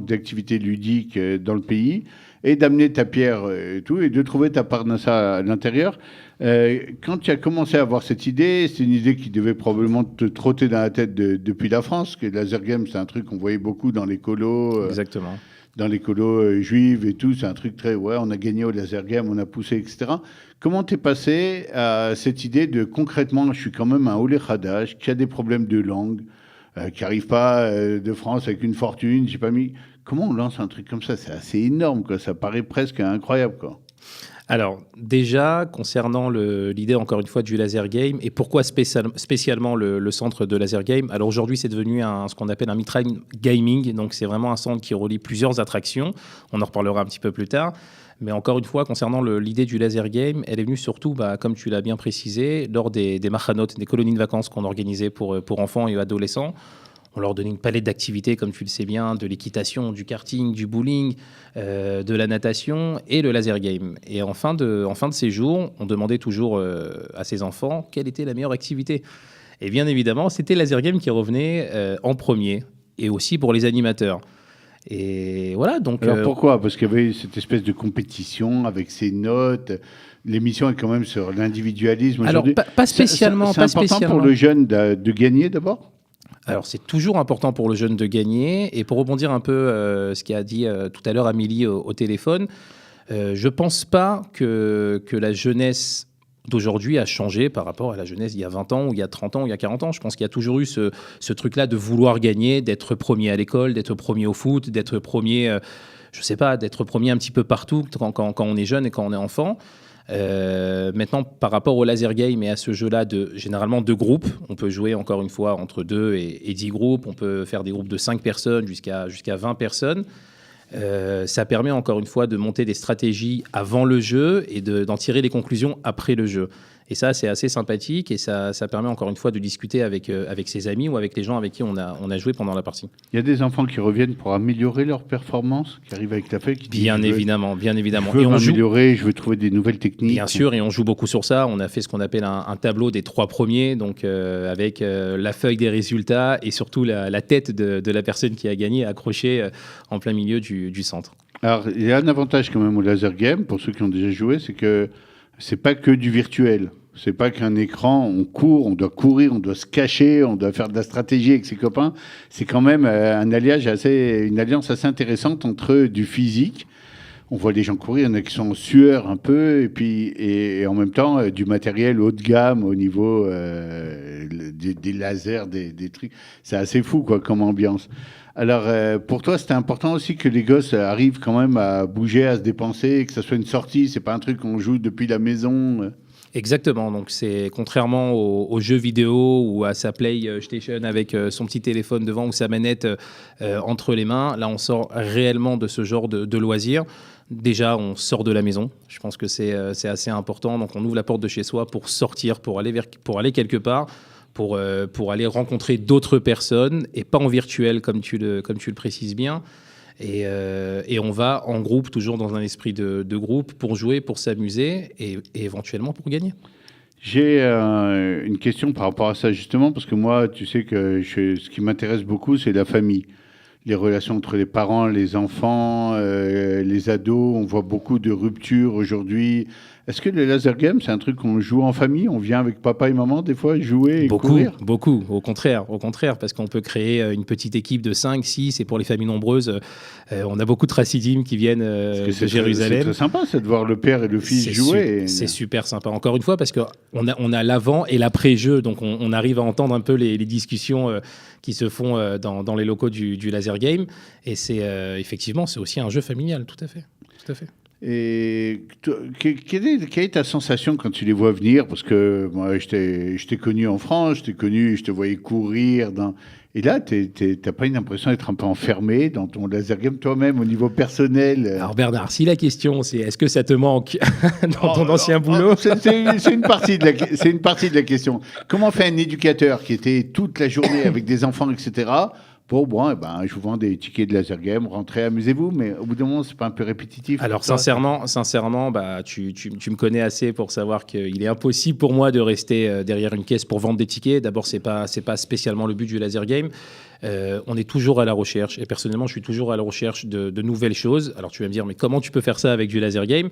d'activité ludique dans le pays, et d'amener ta pierre et tout, et de trouver ta parnassa à l'intérieur. Quand tu as commencé à avoir cette idée, c'est une idée qui devait probablement te trotter dans la tête depuis la France, que le laser game, c'est un truc qu'on voyait beaucoup dans les colos. Exactement. Dans les colos juives et tout, c'est un truc très, on a gagné au laser game, on a poussé, etc. Comment t'es passé à cette idée de, concrètement, je suis quand même un Olé Hadash, qui a des problèmes de langue, qui n'arrive pas de France avec une fortune, j'ai pas mis... Comment on lance un truc comme ça? C'est assez énorme, quoi. Ça paraît presque incroyable, quoi. Alors, déjà, concernant l'idée, encore une fois, du laser game, et pourquoi spécialement le centre de laser game? Alors aujourd'hui, c'est devenu ce qu'on appelle un Mitraim Gaming, donc c'est vraiment un centre qui relie plusieurs attractions. On en reparlera un petit peu plus tard. Mais encore une fois, concernant l'idée du laser game, elle est venue surtout, comme tu l'as bien précisé, lors des machanot, des colonies de vacances qu'on organisait pour enfants et adolescents. On leur donnait une palette d'activités, comme tu le sais bien, de l'équitation, du karting, du bowling, de la natation et le laser game. Et en fin de séjour, on demandait toujours à ces enfants quelle était la meilleure activité. Et bien évidemment, c'était le laser game qui revenait en premier, et aussi pour les animateurs. Et voilà, donc... Alors pourquoi? Parce qu'il y avait cette espèce de compétition avec ces notes. L'émission est quand même sur l'individualisme. Alors, pas spécialement. C'est important pour le jeune de gagner d'abord? Alors, c'est toujours important pour le jeune de gagner. Et pour rebondir un peu ce qu'a dit tout à l'heure Amélie au téléphone, je ne pense pas que la jeunesse d'aujourd'hui a changé par rapport à la jeunesse il y a 20 ans, ou il y a 30 ans, ou il y a 40 ans. Je pense qu'il y a toujours eu ce truc-là de vouloir gagner, d'être premier à l'école, d'être premier au foot, d'être premier, d'être premier un petit peu partout quand on est jeune et quand on est enfant. Maintenant, par rapport au laser game et à ce jeu-là, généralement 2 groupes, on peut jouer encore une fois entre 2 et 10 groupes, on peut faire des groupes de 5 personnes jusqu'à 20 personnes. Ça permet encore une fois de monter des stratégies avant le jeu et d'en tirer les conclusions après le jeu. Et ça, c'est assez sympathique et ça permet encore une fois de discuter avec ses amis ou avec les gens avec qui on a joué pendant la partie. Il y a des enfants qui reviennent pour améliorer leur performance, qui arrivent avec la feuille, qui disent bien évidemment. Je veux et on m'améliorer, je veux trouver des nouvelles techniques. Bien sûr, et on joue beaucoup sur ça. On a fait ce qu'on appelle un tableau des 3 premiers, donc avec la feuille des résultats et surtout la tête de la personne qui a gagné accrochée en plein milieu du centre. Alors, il y a un avantage quand même au laser game, pour ceux qui ont déjà joué, c'est que c'est pas que du virtuel. C'est pas qu'un écran, on court, on doit courir, on doit se cacher, on doit faire de la stratégie avec ses copains. C'est quand même une alliance assez intéressante entre du physique. on voit les gens courir, il y en a qui sont en sueur un peu, et puis et en même temps du matériel haut de gamme au niveau des lasers, des trucs. C'est assez fou quoi comme ambiance. Alors pour toi, c'était important aussi que les gosses arrivent quand même à bouger, à se dépenser, que ça soit une sortie. C'est pas un truc qu'on joue depuis la maison. Exactement, donc c'est contrairement aux jeux vidéo ou à sa PlayStation avec son petit téléphone devant ou sa manette entre les mains, là on sort réellement de ce genre de loisirs. Déjà, on sort de la maison, je pense que c'est assez important, donc on ouvre la porte de chez soi pour sortir, pour aller quelque part, pour aller rencontrer d'autres personnes, et pas en virtuel comme tu le précises bien. Et on va en groupe, toujours dans un esprit de groupe, pour jouer, pour s'amuser et éventuellement pour gagner. J'ai une question par rapport à ça, justement, parce que moi, tu sais que ce qui m'intéresse beaucoup, c'est la famille. Les relations entre les parents, les enfants, les ados. On voit beaucoup de ruptures aujourd'hui. Est-ce que le laser game, c'est un truc qu'on joue en famille? On vient avec papa et maman, des fois, jouer et courir? Beaucoup. Au contraire, parce qu'on peut créer une petite équipe de 5, 6, et pour les familles nombreuses, on a beaucoup de Chassidim qui viennent de Jérusalem. C'est très sympa, c'est de voir le père et le fils jouer. C'est super sympa, encore une fois, parce qu'on a l'avant et l'après-jeu, donc on arrive à entendre un peu les discussions qui se font dans les locaux du laser game, et c'est effectivement, c'est aussi un jeu familial, tout à fait. Et quelle est ta sensation quand tu les vois venir? Parce que moi, je t'ai connu en France, je te voyais courir. Et là, t'as pas une impression d'être un peu enfermé dans ton laser game toi-même au niveau personnel? Alors Bernard, si la question c'est est-ce que ça te manque dans ton ancien boulot? C'est une partie de la question. Comment fait un éducateur qui était toute la journée avec des enfants, etc. Bon, je vous vends des tickets de laser game, rentrez, amusez-vous, mais au bout d'un moment, c'est pas un peu répétitif? Alors sincèrement, tu me connais assez pour savoir qu'il est impossible pour moi de rester derrière une caisse pour vendre des tickets. D'abord, c'est pas spécialement le but du laser game. On est toujours à la recherche, et personnellement, je suis toujours à la recherche de nouvelles choses. Alors tu vas me dire, mais comment tu peux faire ça avec du laser game?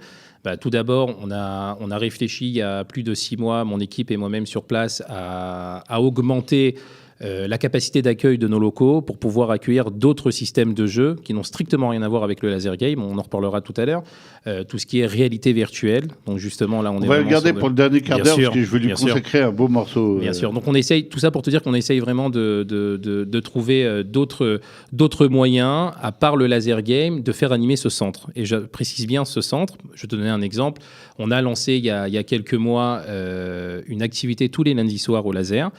Tout d'abord, on a réfléchi il y a plus de 6 mois, mon équipe et moi-même sur place, à augmenter la capacité d'accueil de nos locaux pour pouvoir accueillir d'autres systèmes de jeux qui n'ont strictement rien à voir avec le laser game. On en reparlera tout à l'heure. Tout ce qui est réalité virtuelle. Donc justement, là, on va le garder pour le dernier quart d'heure parce que je veux lui consacrer un beau morceau. Bien sûr. Donc on essaye, tout ça pour te dire qu'on essaye vraiment de trouver d'autres moyens, à part le laser game, de faire animer ce centre. Et je précise bien ce centre. Je vais te donner un exemple. On a lancé il y a quelques mois une activité tous les lundis soirs au laser,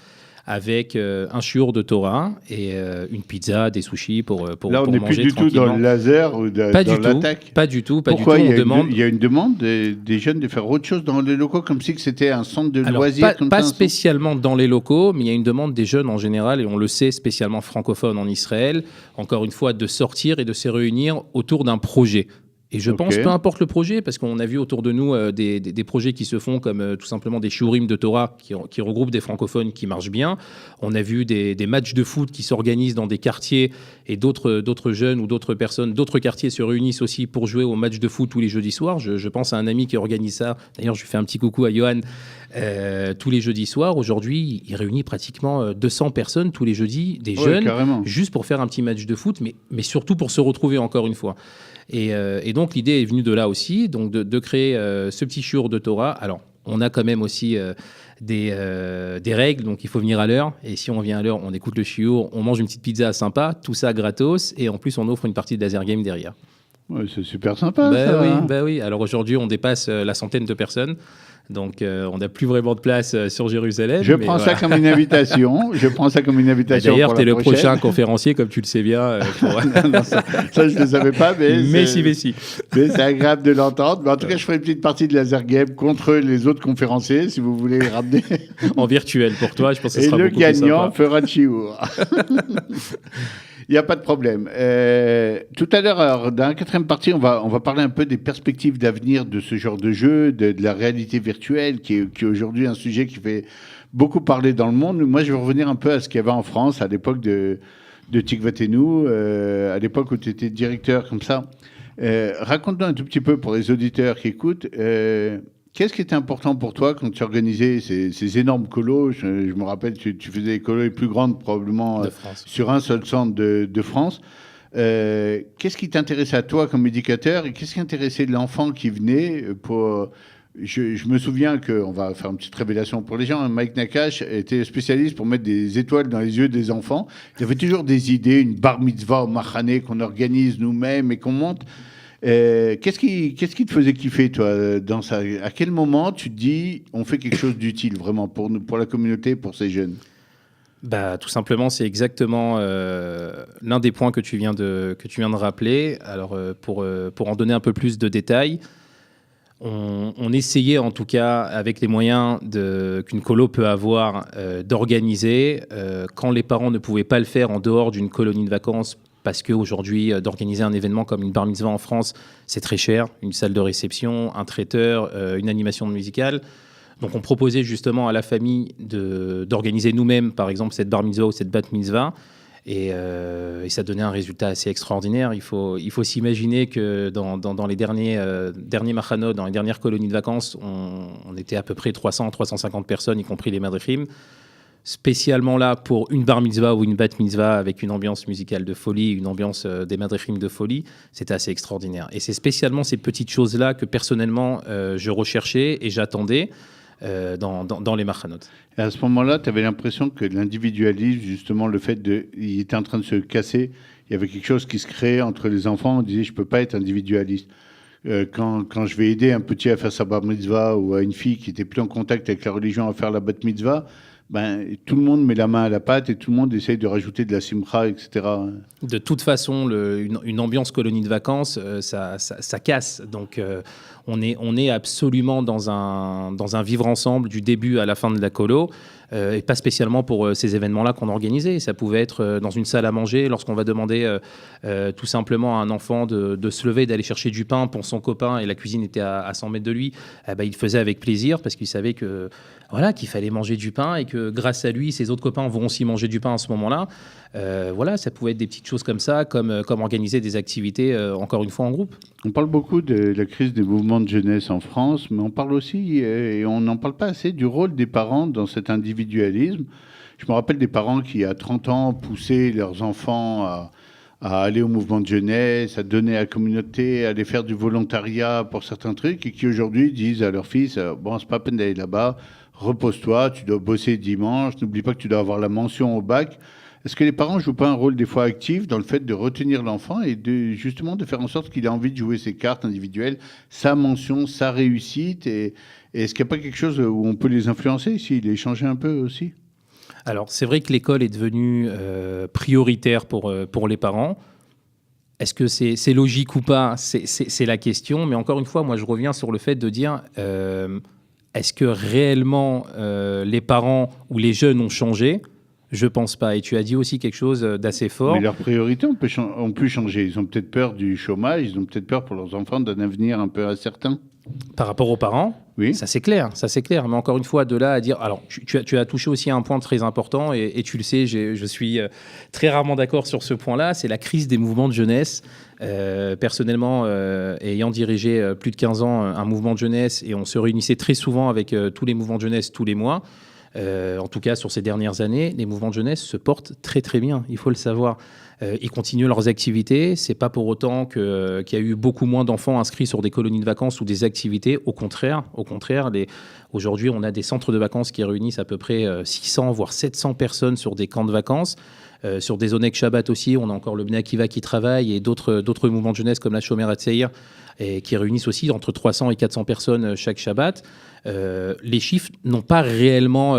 avec un shiur de Torah et une pizza, des sushis pour là, pour on n'est plus manger du tout dans le laser ou dans l'attaque. Pas du tout. Pourquoi il y a une demande des jeunes de faire autre chose dans les locaux, comme si c'était un centre de loisirs? Pas spécialement dans les locaux, mais il y a une demande des jeunes en général, et on le sait, spécialement francophones en Israël, encore une fois, de sortir et de se réunir autour d'un projet. Et je pense, peu importe le projet, parce qu'on a vu autour de nous des projets qui se font comme tout simplement des shiurim de Torah qui regroupent des francophones qui marchent bien. On a vu des matchs de foot qui s'organisent dans des quartiers, et d'autres jeunes ou d'autres personnes, d'autres quartiers se réunissent aussi pour jouer aux matchs de foot tous les jeudis soirs. Je pense à un ami qui organise ça. D'ailleurs, je lui fais un petit coucou à Johan. Tous les jeudis soirs, aujourd'hui, il réunit pratiquement 200 personnes tous les jeudis, des jeunes, carrément, juste pour faire un petit match de foot, mais surtout pour se retrouver encore une fois. Et donc l'idée est venue de là aussi, donc de créer ce petit shiur de Torah. Alors, on a quand même aussi des règles, donc il faut venir à l'heure. Et si on vient à l'heure, on écoute le shiur, on mange une petite pizza sympa, tout ça gratos, et en plus on offre une partie de laser game derrière. Ouais, c'est super sympa. Ça, oui. Alors aujourd'hui, on dépasse la centaine de personnes. Donc, on n'a plus vraiment de place sur Jérusalem. Je prends ça comme une invitation. D'ailleurs, tu es le prochain conférencier, comme tu le sais bien. Non, ça, je ne le savais pas. Mais si. Mais c'est agréable de l'entendre. Mais en tout cas, je ferai une petite partie de laser game contre les autres conférenciers, si vous voulez les ramener. En virtuel pour toi, je pense que ce sera beaucoup plus sympa. Et le gagnant fera le chiour. Il n'y a pas de problème. Tout à l'heure, dans la 4e partie, on va parler un peu des perspectives d'avenir de ce genre de jeu, de la réalité virtuelle, qui est aujourd'hui un sujet qui fait beaucoup parler dans le monde. Moi, je vais revenir un peu à ce qu'il y avait en France à l'époque de Tikvatenu, à l'époque où tu étais directeur comme ça. Raconte-nous un tout petit peu pour les auditeurs qui écoutent. Qu'est-ce qui était important pour toi quand tu organisais ces énormes colos? Je me rappelle, tu faisais les colos les plus grandes probablement sur un seul centre de France. Qu'est-ce qui t'intéressait à toi comme éducateur et qu'est-ce qui intéressait l'enfant qui venait pour... Je me souviens qu'on va faire une petite révélation pour les gens. Hein, Mike Nakash était spécialiste pour mettre des étoiles dans les yeux des enfants. Il avait toujours des idées, une bar mitzvah au Mahané qu'on organise nous-mêmes et qu'on monte. Qu'est-ce qui te faisait kiffer, toi, dans ça? À quel moment tu te dis, on fait quelque chose d'utile, vraiment, pour la communauté, pour ces jeunes? Bah, tout simplement, c'est exactement l'un des points que tu viens de rappeler. Alors, pour en donner un peu plus de détails, on essayait, en tout cas, avec les moyens qu'une colo peut avoir, d'organiser, quand les parents ne pouvaient pas le faire en dehors d'une colonie de vacances, parce qu'aujourd'hui, d'organiser un événement comme une bar mitzvah en France, c'est très cher. Une salle de réception, un traiteur, une animation musicale. Donc, on proposait justement à la famille d'organiser nous-mêmes, par exemple, cette bar mitzvah ou cette bat mitzvah. Et ça donnait un résultat assez extraordinaire. Il faut s'imaginer que dans les derniers machanot, dans les dernières colonies de vacances, on était à peu près 300-350 personnes, y compris les madrichim, spécialement là pour une bar mitzvah ou une bat mitzvah avec une ambiance musicale de folie, une ambiance des madrichim de folie. C'était assez extraordinaire. Et c'est spécialement ces petites choses-là que personnellement je recherchais et j'attendais dans les machanot. Et à ce moment-là, tu avais l'impression que l'individualisme, justement, le fait il était en train de se casser, il y avait quelque chose qui se créait entre les enfants, on disait, je ne peux pas être individualiste. Quand je vais aider un petit à faire sa bar mitzvah ou à une fille qui était plus en contact avec la religion à faire la bat mitzvah, ben, tout le monde met la main à la pâte et tout le monde essaye de rajouter de la simcha, etc. De toute façon, une ambiance colonie de vacances, ça casse. Donc, on est absolument dans un vivre ensemble du début à la fin de la colo, et pas spécialement pour ces événements-là qu'on organisait. Ça pouvait être dans une salle à manger, lorsqu'on va demander tout simplement à un enfant de se lever, d'aller chercher du pain pour son copain, et la cuisine était à 100 mètres de lui, il le faisait avec plaisir parce qu'il savait que qu'il fallait manger du pain et que grâce à lui, ses autres copains vont aussi manger du pain à ce moment-là. Ça pouvait être des petites choses comme ça, comme organiser des activités, encore une fois, en groupe. On parle beaucoup de la crise des mouvements de jeunesse en France, mais on parle aussi, et on n'en parle pas assez, du rôle des parents dans cet individualisme. Je me rappelle des parents qui, à 30 ans, poussaient leurs enfants à aller au mouvement de jeunesse, à donner à la communauté, à aller faire du volontariat pour certains trucs, et qui aujourd'hui disent à leur fils, bon, c'est pas peine d'aller là-bas, repose-toi, tu dois bosser dimanche, n'oublie pas que tu dois avoir la mention au bac. Est-ce que les parents ne jouent pas un rôle des fois actif dans le fait de retenir l'enfant et justement de faire en sorte qu'il ait envie de jouer ses cartes individuelles, sa mention, sa réussite et est-ce qu'il n'y a pas quelque chose où on peut les influencer, s'ils les changer un peu aussi? Alors, c'est vrai que l'école est devenue prioritaire pour les parents. Est-ce que c'est logique ou pas? C'est la question. Mais encore une fois, moi, je reviens sur le fait de dire... est-ce que réellement les parents ou les jeunes ont changé? Je pense pas. Et tu as dit aussi quelque chose d'assez fort. Mais leurs priorités ont pu changer. Ils ont peut-être peur du chômage, ils ont peut-être peur pour leurs enfants d'un avenir un peu incertain. Par rapport aux parents, oui. Ça c'est clair. Mais encore une fois, de là à dire... Alors, tu as touché aussi à un point très important et tu le sais, je suis très rarement d'accord sur ce point-là, c'est la crise des mouvements de jeunesse. Personnellement, ayant dirigé plus de 15 ans un mouvement de jeunesse, et on se réunissait très souvent avec tous les mouvements de jeunesse tous les mois, en tout cas sur ces dernières années, les mouvements de jeunesse se portent très très bien, il faut le savoir. Ils continuent leurs activités, c'est pas pour autant qu'il y a eu beaucoup moins d'enfants inscrits sur des colonies de vacances ou des activités, au contraire, aujourd'hui on a des centres de vacances qui réunissent à peu près 600 voire 700 personnes sur des camps de vacances. Sur des Oneg Shabbat aussi, on a encore le Bnei Akiva qui travaille et d'autres mouvements de jeunesse comme la Shomer HaTzaïr qui réunissent aussi entre 300 et 400 personnes chaque Shabbat. Les chiffres n'ont pas réellement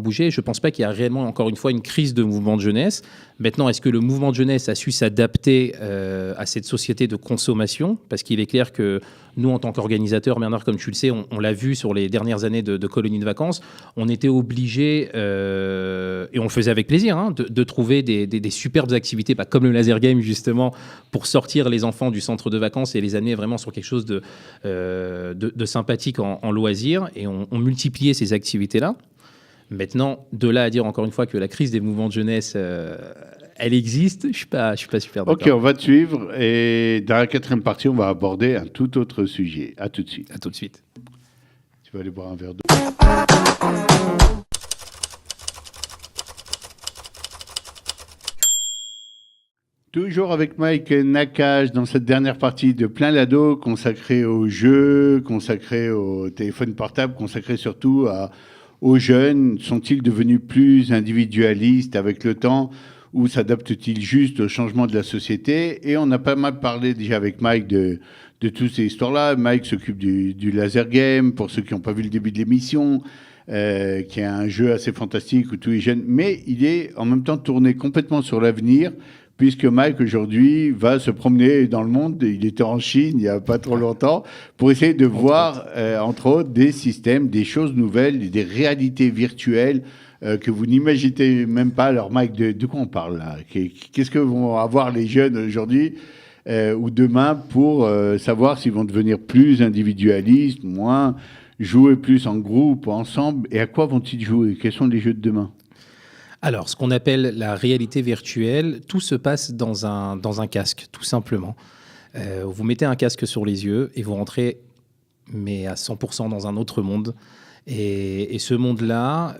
bougé. Je ne pense pas qu'il y a réellement, encore une fois, une crise de mouvement de jeunesse. Maintenant, est-ce que le mouvement de jeunesse a su s'adapter à cette société de consommation? Parce qu'il est clair que nous, en tant qu'organisateurs, Bernard, comme tu le sais, on l'a vu sur les dernières années de colonies de vacances, on était obligés, et on le faisait avec plaisir, de trouver des superbes activités, comme le laser game, justement, pour sortir les enfants du centre de vacances et les amener vraiment sur quelque chose de sympathique en loisir. Et on multipliait ces activités-là. Maintenant, de là à dire encore une fois que la crise des mouvements de jeunesse, elle existe, je ne suis pas super d'accord. Ok, on va te suivre et dans la 4e partie, on va aborder un tout autre sujet. À tout de suite. À tout de suite. Tu vas aller boire un verre d'eau. Toujours avec Mike Nakache dans cette dernière partie de Plein Lado consacrée aux jeux, consacrée au téléphone portable, consacrée surtout aux jeunes. Sont-ils devenus plus individualistes avec le temps ou s'adaptent-ils juste au changement de la société? Et on a pas mal parlé déjà avec Mike de toutes ces histoires-là. Mike s'occupe du laser game, pour ceux qui n'ont pas vu le début de l'émission, qui est un jeu assez fantastique où tous les jeunes... Mais il est en même temps tourné complètement sur l'avenir, puisque Mike, aujourd'hui, va se promener dans le monde. Il était en Chine il n'y a pas trop longtemps pour essayer de voir, entre autres, des systèmes, des choses nouvelles, des réalités virtuelles que vous n'imaginez même pas. Alors, Mike, de quoi on parle là? Qu'est-ce que vont avoir les jeunes aujourd'hui ou demain pour savoir s'ils vont devenir plus individualistes, moins, jouer plus en groupe, ensemble? Et à quoi vont-ils jouer? Quels sont les jeux de demain? Alors, ce qu'on appelle la réalité virtuelle, tout se passe dans un casque, tout simplement. Vous mettez un casque sur les yeux et vous rentrez, mais à 100% dans un autre monde. Et ce monde-là,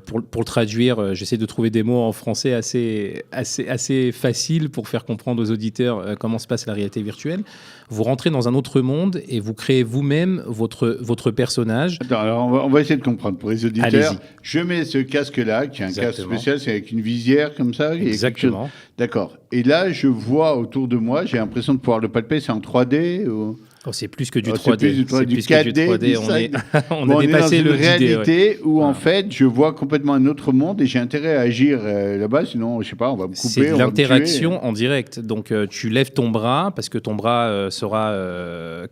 pour le traduire, j'essaie de trouver des mots en français assez faciles pour faire comprendre aux auditeurs comment se passe la réalité virtuelle. Vous rentrez dans un autre monde et vous créez vous-même votre personnage. Attends, alors on va essayer de comprendre pour les auditeurs. Allez-y. Je mets ce casque-là, qui est un Exactement. casque spécial, c'est avec une visière comme ça. Exactement. D'accord. Et là, je vois autour de moi, j'ai l'impression de pouvoir le palper, c'est en 3D ou... Oh, c'est plus que du Oh, 3D. c'est plus du 3D, du 4D, On Bon, a est dépassé dans le une 10D. réalité où, en Voilà. fait, je vois complètement un autre monde et j'ai intérêt à agir là-bas, sinon, je sais pas, on va me couper. C'est de on va me tuer. l'interaction en direct. Donc, tu lèves ton bras parce que ton bras sera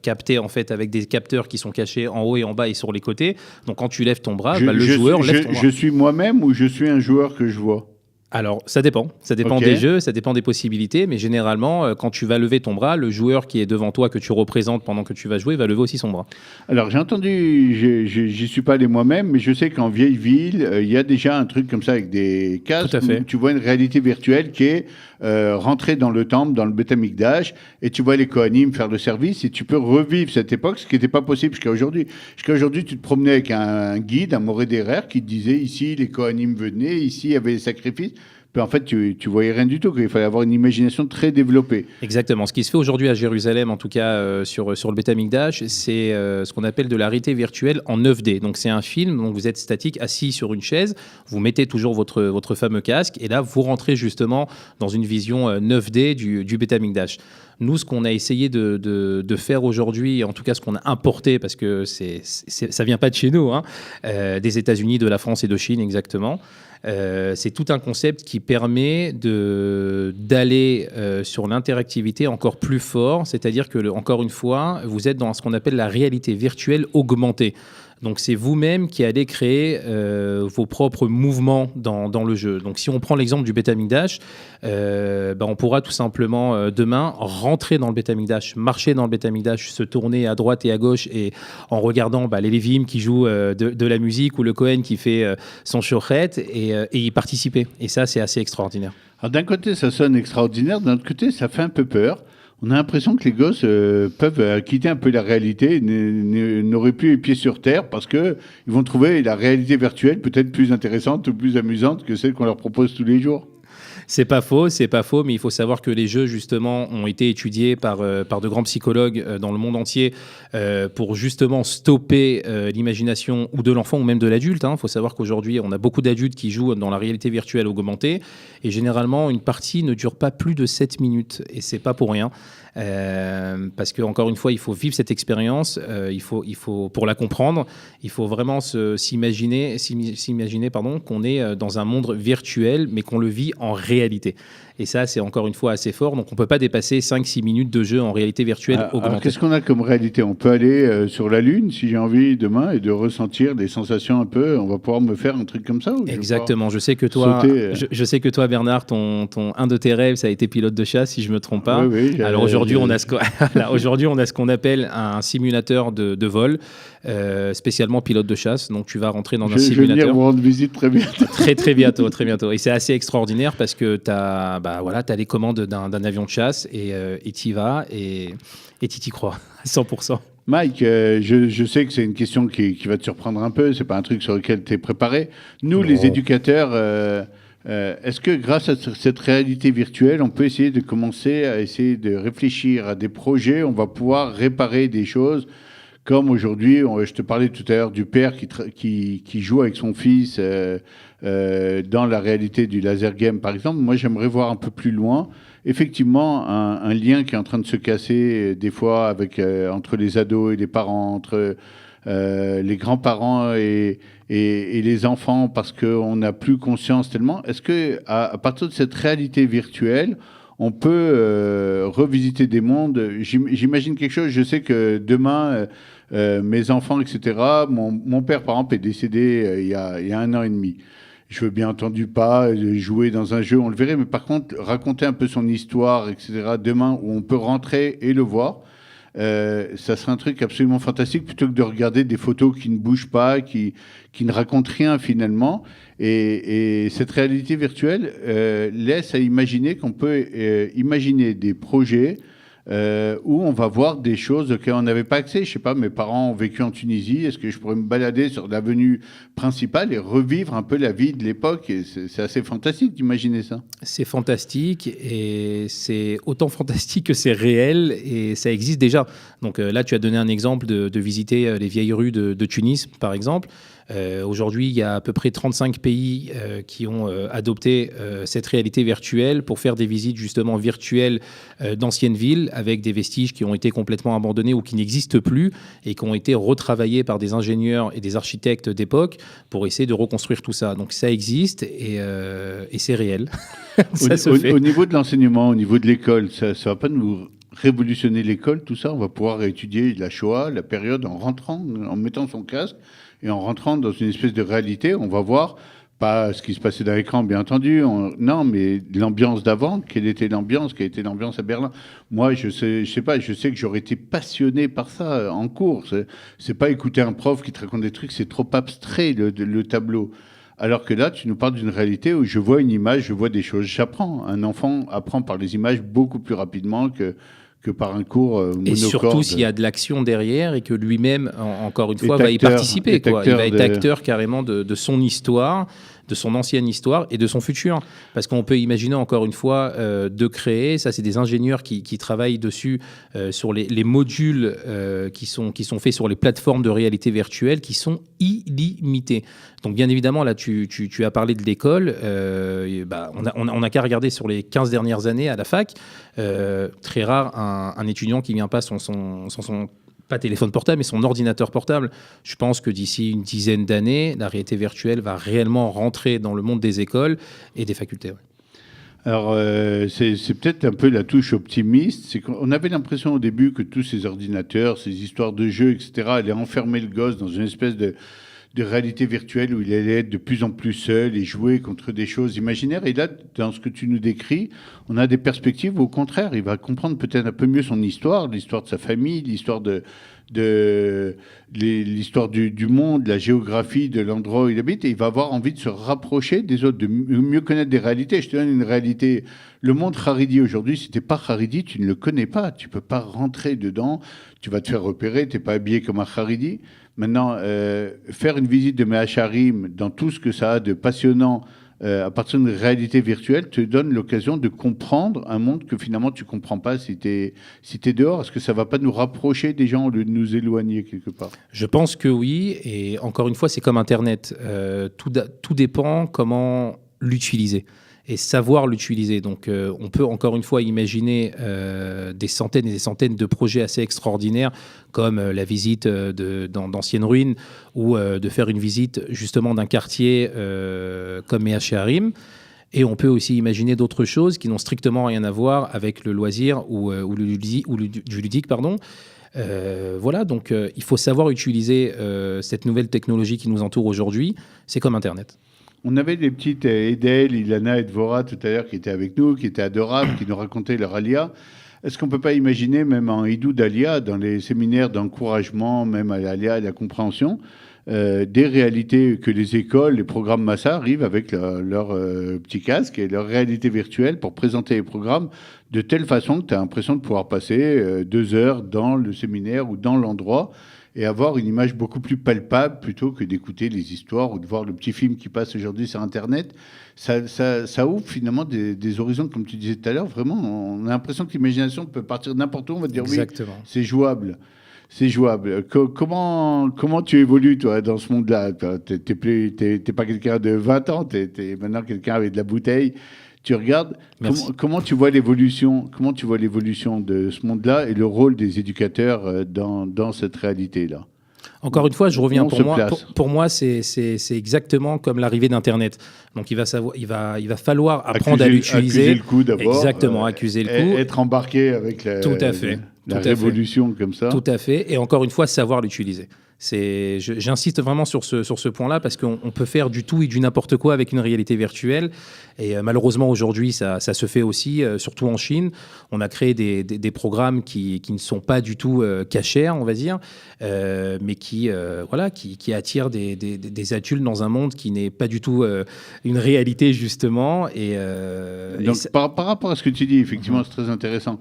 capté en fait avec des capteurs qui sont cachés en haut et en bas et sur les côtés. Donc, quand tu lèves ton bras, le joueur lève ton bras. Je suis moi-même ou je suis un joueur que je vois? Alors, ça dépend. Ça dépend Ok. des jeux, ça dépend des possibilités. Mais généralement, quand tu vas lever ton bras, le joueur qui est devant toi, que tu représentes pendant que tu vas jouer, va lever aussi son bras. Alors, j'ai entendu, j'y suis pas allé moi-même, mais je sais qu'en vieille ville, il y a déjà un truc comme ça avec des casques Tout à fait. où tu vois une réalité virtuelle qui est rentrée dans le temple, dans le Beth Amikdash, et tu vois les Kohanim faire le service, et tu peux revivre cette époque, ce qui n'était pas possible jusqu'à aujourd'hui. Jusqu'à aujourd'hui, tu te promenais avec un guide, un Moré d'Erer, qui te disait ici, les Kohanim venaient, ici, il y avait les sacrifices. Puis en fait, tu voyais rien du tout, qu'il fallait avoir une imagination très développée. Exactement. Ce qui se fait aujourd'hui à Jérusalem, en tout cas sur le Beth Amikdash, c'est ce qu'on appelle de la réalité virtuelle en 9D. Donc c'est un film, donc vous êtes statique, assis sur une chaise, vous mettez toujours votre fameux casque, et là vous rentrez justement dans une vision 9D du Beth Amikdash. Nous, ce qu'on a essayé de faire aujourd'hui, en tout cas ce qu'on a importé, parce que ça vient pas de chez nous, hein, des États-Unis, de la France et de Chine exactement. C'est tout un concept qui permet d'aller sur l'interactivité encore plus fort, c'est-à-dire que, encore une fois, vous êtes dans ce qu'on appelle la réalité virtuelle augmentée. Donc c'est vous-même qui allez créer vos propres mouvements dans le jeu. Donc si on prend l'exemple du Beth Amikdash, on pourra tout simplement demain rentrer dans le Beth Amikdash, marcher dans le Beth Amikdash, se tourner à droite et à gauche et en regardant les Lévim qui jouent de la musique ou le Cohen qui fait son shochet et y participer. Et ça, c'est assez extraordinaire. Alors d'un côté, ça sonne extraordinaire, d'un autre côté, ça fait un peu peur. On a l'impression que les gosses peuvent quitter un peu la réalité, n'auraient plus les pieds sur terre parce qu'ils vont trouver la réalité virtuelle peut-être plus intéressante ou plus amusante que celle qu'on leur propose tous les jours. C'est pas faux, mais il faut savoir que les jeux, justement, ont été étudiés par de grands psychologues dans le monde entier pour justement stopper l'imagination ou de l'enfant ou même de l'adulte. Il faut savoir qu'aujourd'hui, on a beaucoup d'adultes qui jouent dans la réalité virtuelle augmentée et généralement, une partie ne dure pas plus de 7 minutes et c'est pas pour rien. Parce que encore une fois, il faut vivre cette expérience, il faut pour la comprendre, il faut vraiment s'imaginer qu'on est dans un monde virtuel, mais qu'on le vit en réalité. Et ça, c'est encore une fois assez fort. Donc, on ne peut pas dépasser 5-6 minutes de jeu en réalité virtuelle augmentée. Alors, qu'est-ce qu'on a comme réalité? On peut aller sur la Lune, si j'ai envie, demain, et de ressentir des sensations un peu. On va pouvoir me faire un truc comme ça ou Exactement. Je sais que toi, je sais que toi, Bernard, un de tes rêves, ça a été pilote de chasse, si je ne me trompe pas. Oui, alors, aujourd'hui, on a ce qu'on appelle un simulateur de vol, spécialement pilote de chasse. Donc, tu vas rentrer dans un simulateur. Je vais venir vous rendre visite très bientôt. Très bientôt. Et c'est assez extraordinaire parce que tu as les commandes d'un avion de chasse et tu y vas et tu y crois à 100%. Mike, je sais que c'est une question qui va te surprendre un peu. C'est pas un truc sur lequel tu es préparé. Nous, les éducateurs, Est-ce que grâce à cette réalité virtuelle, on peut essayer de commencer à essayer de réfléchir à des projets, on va pouvoir réparer des choses comme aujourd'hui, je te parlais tout à l'heure du père qui joue avec son fils dans la réalité du laser game, par exemple. Moi, j'aimerais voir un peu plus loin. Effectivement, un lien qui est en train de se casser des fois entre les ados et les parents, entre les grands-parents et les enfants, parce qu'on n'a plus conscience tellement. Est-ce que à partir de cette réalité virtuelle, on peut revisiter des mondes? J'imagine quelque chose. Je sais que demain, mes enfants, etc. Mon père, par exemple, est décédé il y a 1 an et demi. Je veux bien entendu pas jouer dans un jeu, on le verrait, mais par contre, raconter un peu son histoire, etc. Demain, où on peut rentrer et le voir. Ça serait un truc absolument fantastique plutôt que de regarder des photos qui ne bougent pas, qui ne racontent rien finalement. Et cette réalité virtuelle laisse à imaginer qu'on peut imaginer des projets où on va voir des choses auxquelles on n'avait pas accès. Je sais pas, mes parents ont vécu en Tunisie. Est-ce que je pourrais me balader sur l'avenue principale et revivre un peu la vie de l'époque? Et c'est assez fantastique d'imaginer ça. C'est fantastique et c'est autant fantastique que c'est réel et ça existe déjà. Donc là, tu as donné un exemple de visiter les vieilles rues de Tunis, par exemple. Aujourd'hui, il y a à peu près 35 pays qui ont adopté cette réalité virtuelle pour faire des visites justement virtuelles d'anciennes villes avec des vestiges qui ont été complètement abandonnés ou qui n'existent plus et qui ont été retravaillés par des ingénieurs et des architectes d'époque pour essayer de reconstruire tout ça. Donc ça existe et c'est réel. Ça se fait. Au niveau de l'enseignement, au niveau de l'école, ça ne va pas nous révolutionner l'école, tout ça? On va pouvoir étudier la Shoah, la période, en rentrant, en mettant son casque et en rentrant dans une espèce de réalité. On va voir, pas ce qui se passait dans l'écran, bien entendu, non, mais l'ambiance d'avant. Quelle était l'ambiance? Quelle était l'ambiance à Berlin? Moi, je sais pas, je sais que j'aurais été passionné par ça en cours. C'est pas écouter un prof qui te raconte des trucs, c'est trop abstrait, le tableau. Alors que là, tu nous parles d'une réalité où je vois une image, je vois des choses, j'apprends. Un enfant apprend par les images beaucoup plus rapidement que par un cours monocorde. Et surtout s'il y a de l'action derrière et que lui-même, encore une fois, va y participer. Il va être acteur carrément de son histoire, de son ancienne histoire et de son futur. Parce qu'on peut imaginer, encore une fois, de créer, ça c'est des ingénieurs qui travaillent dessus, sur les modules qui sont faits sur les plateformes de réalité virtuelle qui sont illimités. Donc bien évidemment, là tu as parlé de l'école, on a qu'à regarder sur les 15 dernières années à la fac, très rare un étudiant qui vient pas son pas téléphone portable, mais son ordinateur portable. Je pense que d'ici une dizaine d'années, la réalité virtuelle va réellement rentrer dans le monde des écoles et des facultés. Ouais. Alors, c'est peut-être un peu la touche optimiste. C'est qu'on avait l'impression au début que tous ces ordinateurs, ces histoires de jeux, etc., allaient enfermer le gosse dans une espèce de réalité virtuelle où il allait être de plus en plus seul et jouer contre des choses imaginaires. Et là, dans ce que tu nous décris, on a des perspectives où, au contraire, il va comprendre peut-être un peu mieux son histoire, l'histoire de sa famille, l'histoire l'histoire du monde, la géographie de l'endroit où il habite, et il va avoir envie de se rapprocher des autres, de mieux connaître des réalités. Je te donne une réalité. Le monde Haredi aujourd'hui, si tu n'es pas Haredi, tu ne le connais pas. Tu ne peux pas rentrer dedans. Tu vas te faire repérer. Tu n'es pas habillé comme un Haredi. Maintenant, faire une visite de Mehacharim dans tout ce que ça a de passionnant à partir d'une réalité virtuelle te donne l'occasion de comprendre un monde que finalement tu ne comprends pas si tu es dehors. Est-ce que ça ne va pas nous rapprocher des gens au lieu de nous éloigner quelque part? Je pense que oui. Et encore une fois, c'est comme Internet. Tout dépend comment l'utiliser et savoir l'utiliser. Donc, on peut encore une fois imaginer des centaines et des centaines de projets assez extraordinaires, comme la visite d'anciennes ruines ou de faire une visite justement d'un quartier comme Mehacharim. Et on peut aussi imaginer d'autres choses qui n'ont strictement rien à voir avec le loisir ou du ludique, pardon. Voilà, donc il faut savoir utiliser cette nouvelle technologie qui nous entoure aujourd'hui. C'est comme Internet. On avait des petites Edel, Ilana et Dvora tout à l'heure qui étaient avec nous, qui étaient adorables, qui nous racontaient leur alia. Est-ce qu'on ne peut pas imaginer, même en Idou d'Alia, dans les séminaires d'encouragement, même à l'Alia et à la compréhension, des réalités que les écoles, les programmes Massa arrivent avec leur petit casque et leur réalité virtuelle pour présenter les programmes de telle façon que tu as l'impression de pouvoir passer 2 heures dans le séminaire ou dans l'endroit. et avoir une image beaucoup plus palpable plutôt que d'écouter les histoires ou de voir le petit film qui passe aujourd'hui sur Internet. Ça ouvre finalement des horizons, comme tu disais tout à l'heure. Vraiment, on a l'impression que l'imagination peut partir de n'importe où. On va dire Exactement. oui, c'est jouable. C'est jouable. Comment tu évolues, toi, dans ce monde-là? T'es pas quelqu'un de 20 ans, t'es maintenant quelqu'un avec de la bouteille. Tu regardes, comment tu vois l'évolution de ce monde-là et le rôle des éducateurs dans cette réalité-là? Encore une fois, je reviens. On se place. Pour moi, c'est exactement comme l'arrivée d'Internet. Donc, il va falloir apprendre à l'utiliser. Accuser le coup d'abord. Exactement, accuser le coup. Être embarqué avec Tout à fait. la révolution comme ça. Tout à fait. Et encore une fois, savoir l'utiliser. J'insiste vraiment sur ce point-là parce qu'on peut faire du tout et du n'importe quoi avec une réalité virtuelle. Et malheureusement, aujourd'hui, ça se fait aussi, surtout en Chine. On a créé des programmes qui ne sont pas du tout cachers, on va dire, mais qui attirent des adultes dans un monde qui n'est pas du tout une réalité, justement. Donc, par rapport à ce que tu dis, effectivement, c'est très intéressant.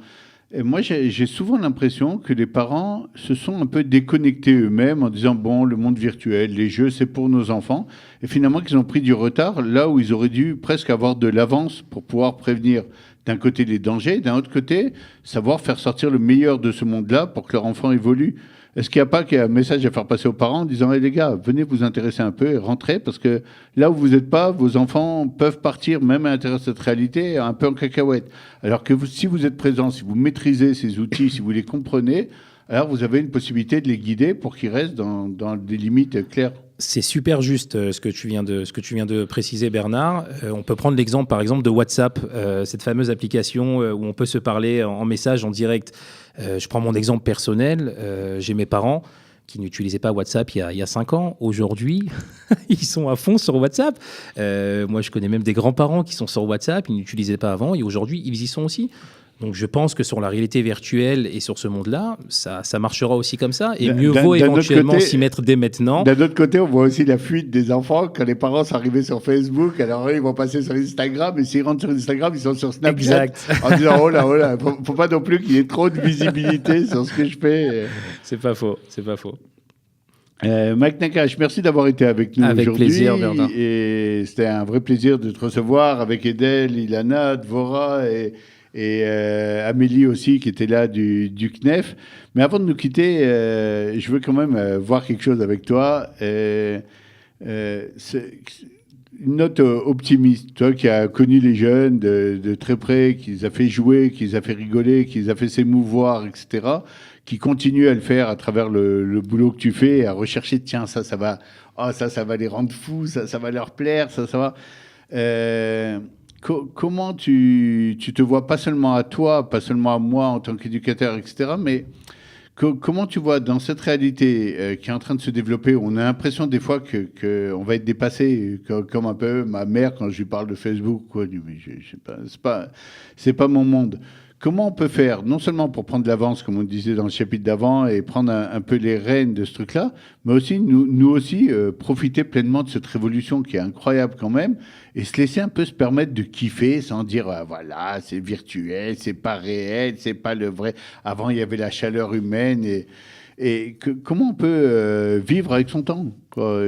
Et moi, j'ai souvent l'impression que les parents se sont un peu déconnectés eux-mêmes en disant, bon, le monde virtuel, les jeux, c'est pour nos enfants. Et finalement, qu'ils ont pris du retard là où ils auraient dû presque avoir de l'avance pour pouvoir prévenir d'un côté les dangers, d'un autre côté, savoir faire sortir le meilleur de ce monde-là pour que leur enfant évolue. Est-ce qu'il n'y a pas un message à faire passer aux parents en disant hey, les gars, venez vous intéresser un peu et rentrez parce que là où vous n'êtes pas, vos enfants peuvent partir même à l'intérieur de cette réalité un peu en cacahuète. Alors que si vous êtes présent, si vous maîtrisez ces outils, si vous les comprenez, alors vous avez une possibilité de les guider pour qu'ils restent dans des limites claires. C'est super juste ce que tu viens de préciser, Bernard. On peut prendre l'exemple, par exemple, de WhatsApp, cette fameuse application où on peut se parler en message, en direct. Je prends mon exemple personnel. J'ai mes parents qui n'utilisaient pas WhatsApp il y a 5 ans. Aujourd'hui, ils sont à fond sur WhatsApp. Moi, je connais même des grands-parents qui sont sur WhatsApp. Ils n'utilisaient pas avant et aujourd'hui, ils y sont aussi. Donc, je pense que sur la réalité virtuelle et sur ce monde-là, ça marchera aussi comme ça. Et mieux vaut éventuellement s'y mettre dès maintenant. D'un autre côté, on voit aussi la fuite des enfants. Quand les parents sont arrivés sur Facebook, alors eux, ils vont passer sur Instagram. Et s'ils rentrent sur Instagram, ils sont sur Snapchat. Exact. En disant, oh là, faut pas non plus qu'il y ait trop de visibilité sur ce que je fais. C'est pas faux. Mike Nakache, merci d'avoir été avec nous aujourd'hui. Avec plaisir, Bernard. Et c'était un vrai plaisir de te recevoir avec Edel, Ilana, Dvora et Amélie aussi qui était là du CNEF. Mais avant de nous quitter, je veux quand même voir quelque chose avec toi. C'est une note optimiste. Toi qui as connu les jeunes de très près, qui les a fait jouer, qui les a fait rigoler, qui les a fait s'émouvoir, etc., qui continue à le faire à travers le boulot que tu fais et à rechercher, tiens, ça va les rendre fous, ça va leur plaire, ça va... Comment tu te vois, pas seulement à toi, pas seulement à moi en tant qu'éducateur, etc., mais comment tu vois dans cette réalité qui est en train de se développer, on a l'impression des fois qu'on va être dépassé, comme un peu ma mère quand je lui parle de Facebook, quoi, je sais pas, c'est pas mon monde. Comment on peut faire, non seulement pour prendre de l'avance, comme on disait dans le chapitre d'avant, et prendre un peu les rênes de ce truc-là, mais aussi, nous aussi, profiter pleinement de cette révolution qui est incroyable quand même, et se laisser un peu se permettre de kiffer sans dire, voilà, c'est virtuel, c'est pas réel, c'est pas le vrai. Avant, il y avait la chaleur humaine, comment on peut vivre avec son temps, quoi.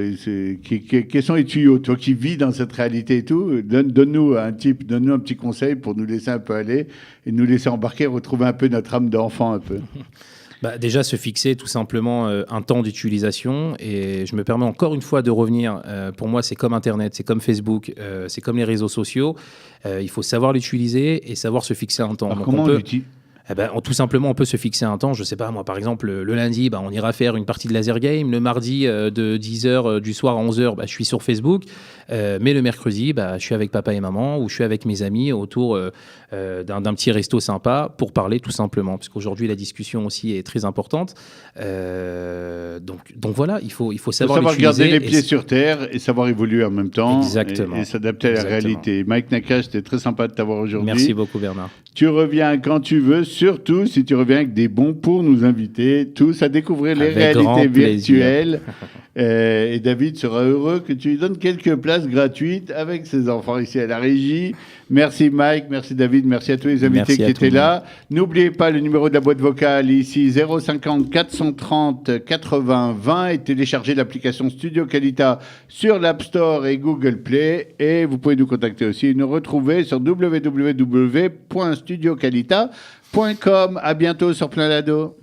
Quels sont les tuyaux? Toi qui vis dans cette réalité et tout, donne-nous un petit conseil pour nous laisser un peu aller et nous laisser embarquer, retrouver un peu notre âme d'enfant un peu. Déjà, se fixer tout simplement un temps d'utilisation. Et je me permets encore une fois de revenir. Pour moi, c'est comme Internet, c'est comme Facebook, c'est comme les réseaux sociaux. Il faut savoir l'utiliser et savoir se fixer un temps. Alors, comment on l'utilise ? Tout simplement, on peut se fixer un temps. Je sais pas, moi, par exemple, le lundi, on ira faire une partie de laser game. Le mardi, de 10h du soir à 11h, je suis sur Facebook. Mais le mercredi, je suis avec papa et maman ou je suis avec mes amis autour d'un petit resto sympa pour parler tout simplement. Parce qu'aujourd'hui, la discussion aussi est très importante. Donc voilà, il faut savoir garder les pieds sur terre et savoir évoluer en même temps. Exactement. Et s'adapter à la réalité. Mike Nakache, c'était très sympa de t'avoir aujourd'hui. Merci beaucoup, Bernard. Tu reviens quand tu veux, surtout si tu reviens avec des bons pour nous inviter tous à découvrir les réalités virtuelles Et David sera heureux que tu lui donnes quelques places gratuites avec ses enfants ici à la régie. Merci Mike, merci David, merci à tous les invités qui étaient là. N'oubliez pas le numéro de la boîte vocale ici 050 430 80 20 et téléchargez l'application Studio Qualita sur l'App Store et Google Play. Et vous pouvez nous contacter aussi et nous retrouver sur www.studioqualita.com. À bientôt sur Plein Lado.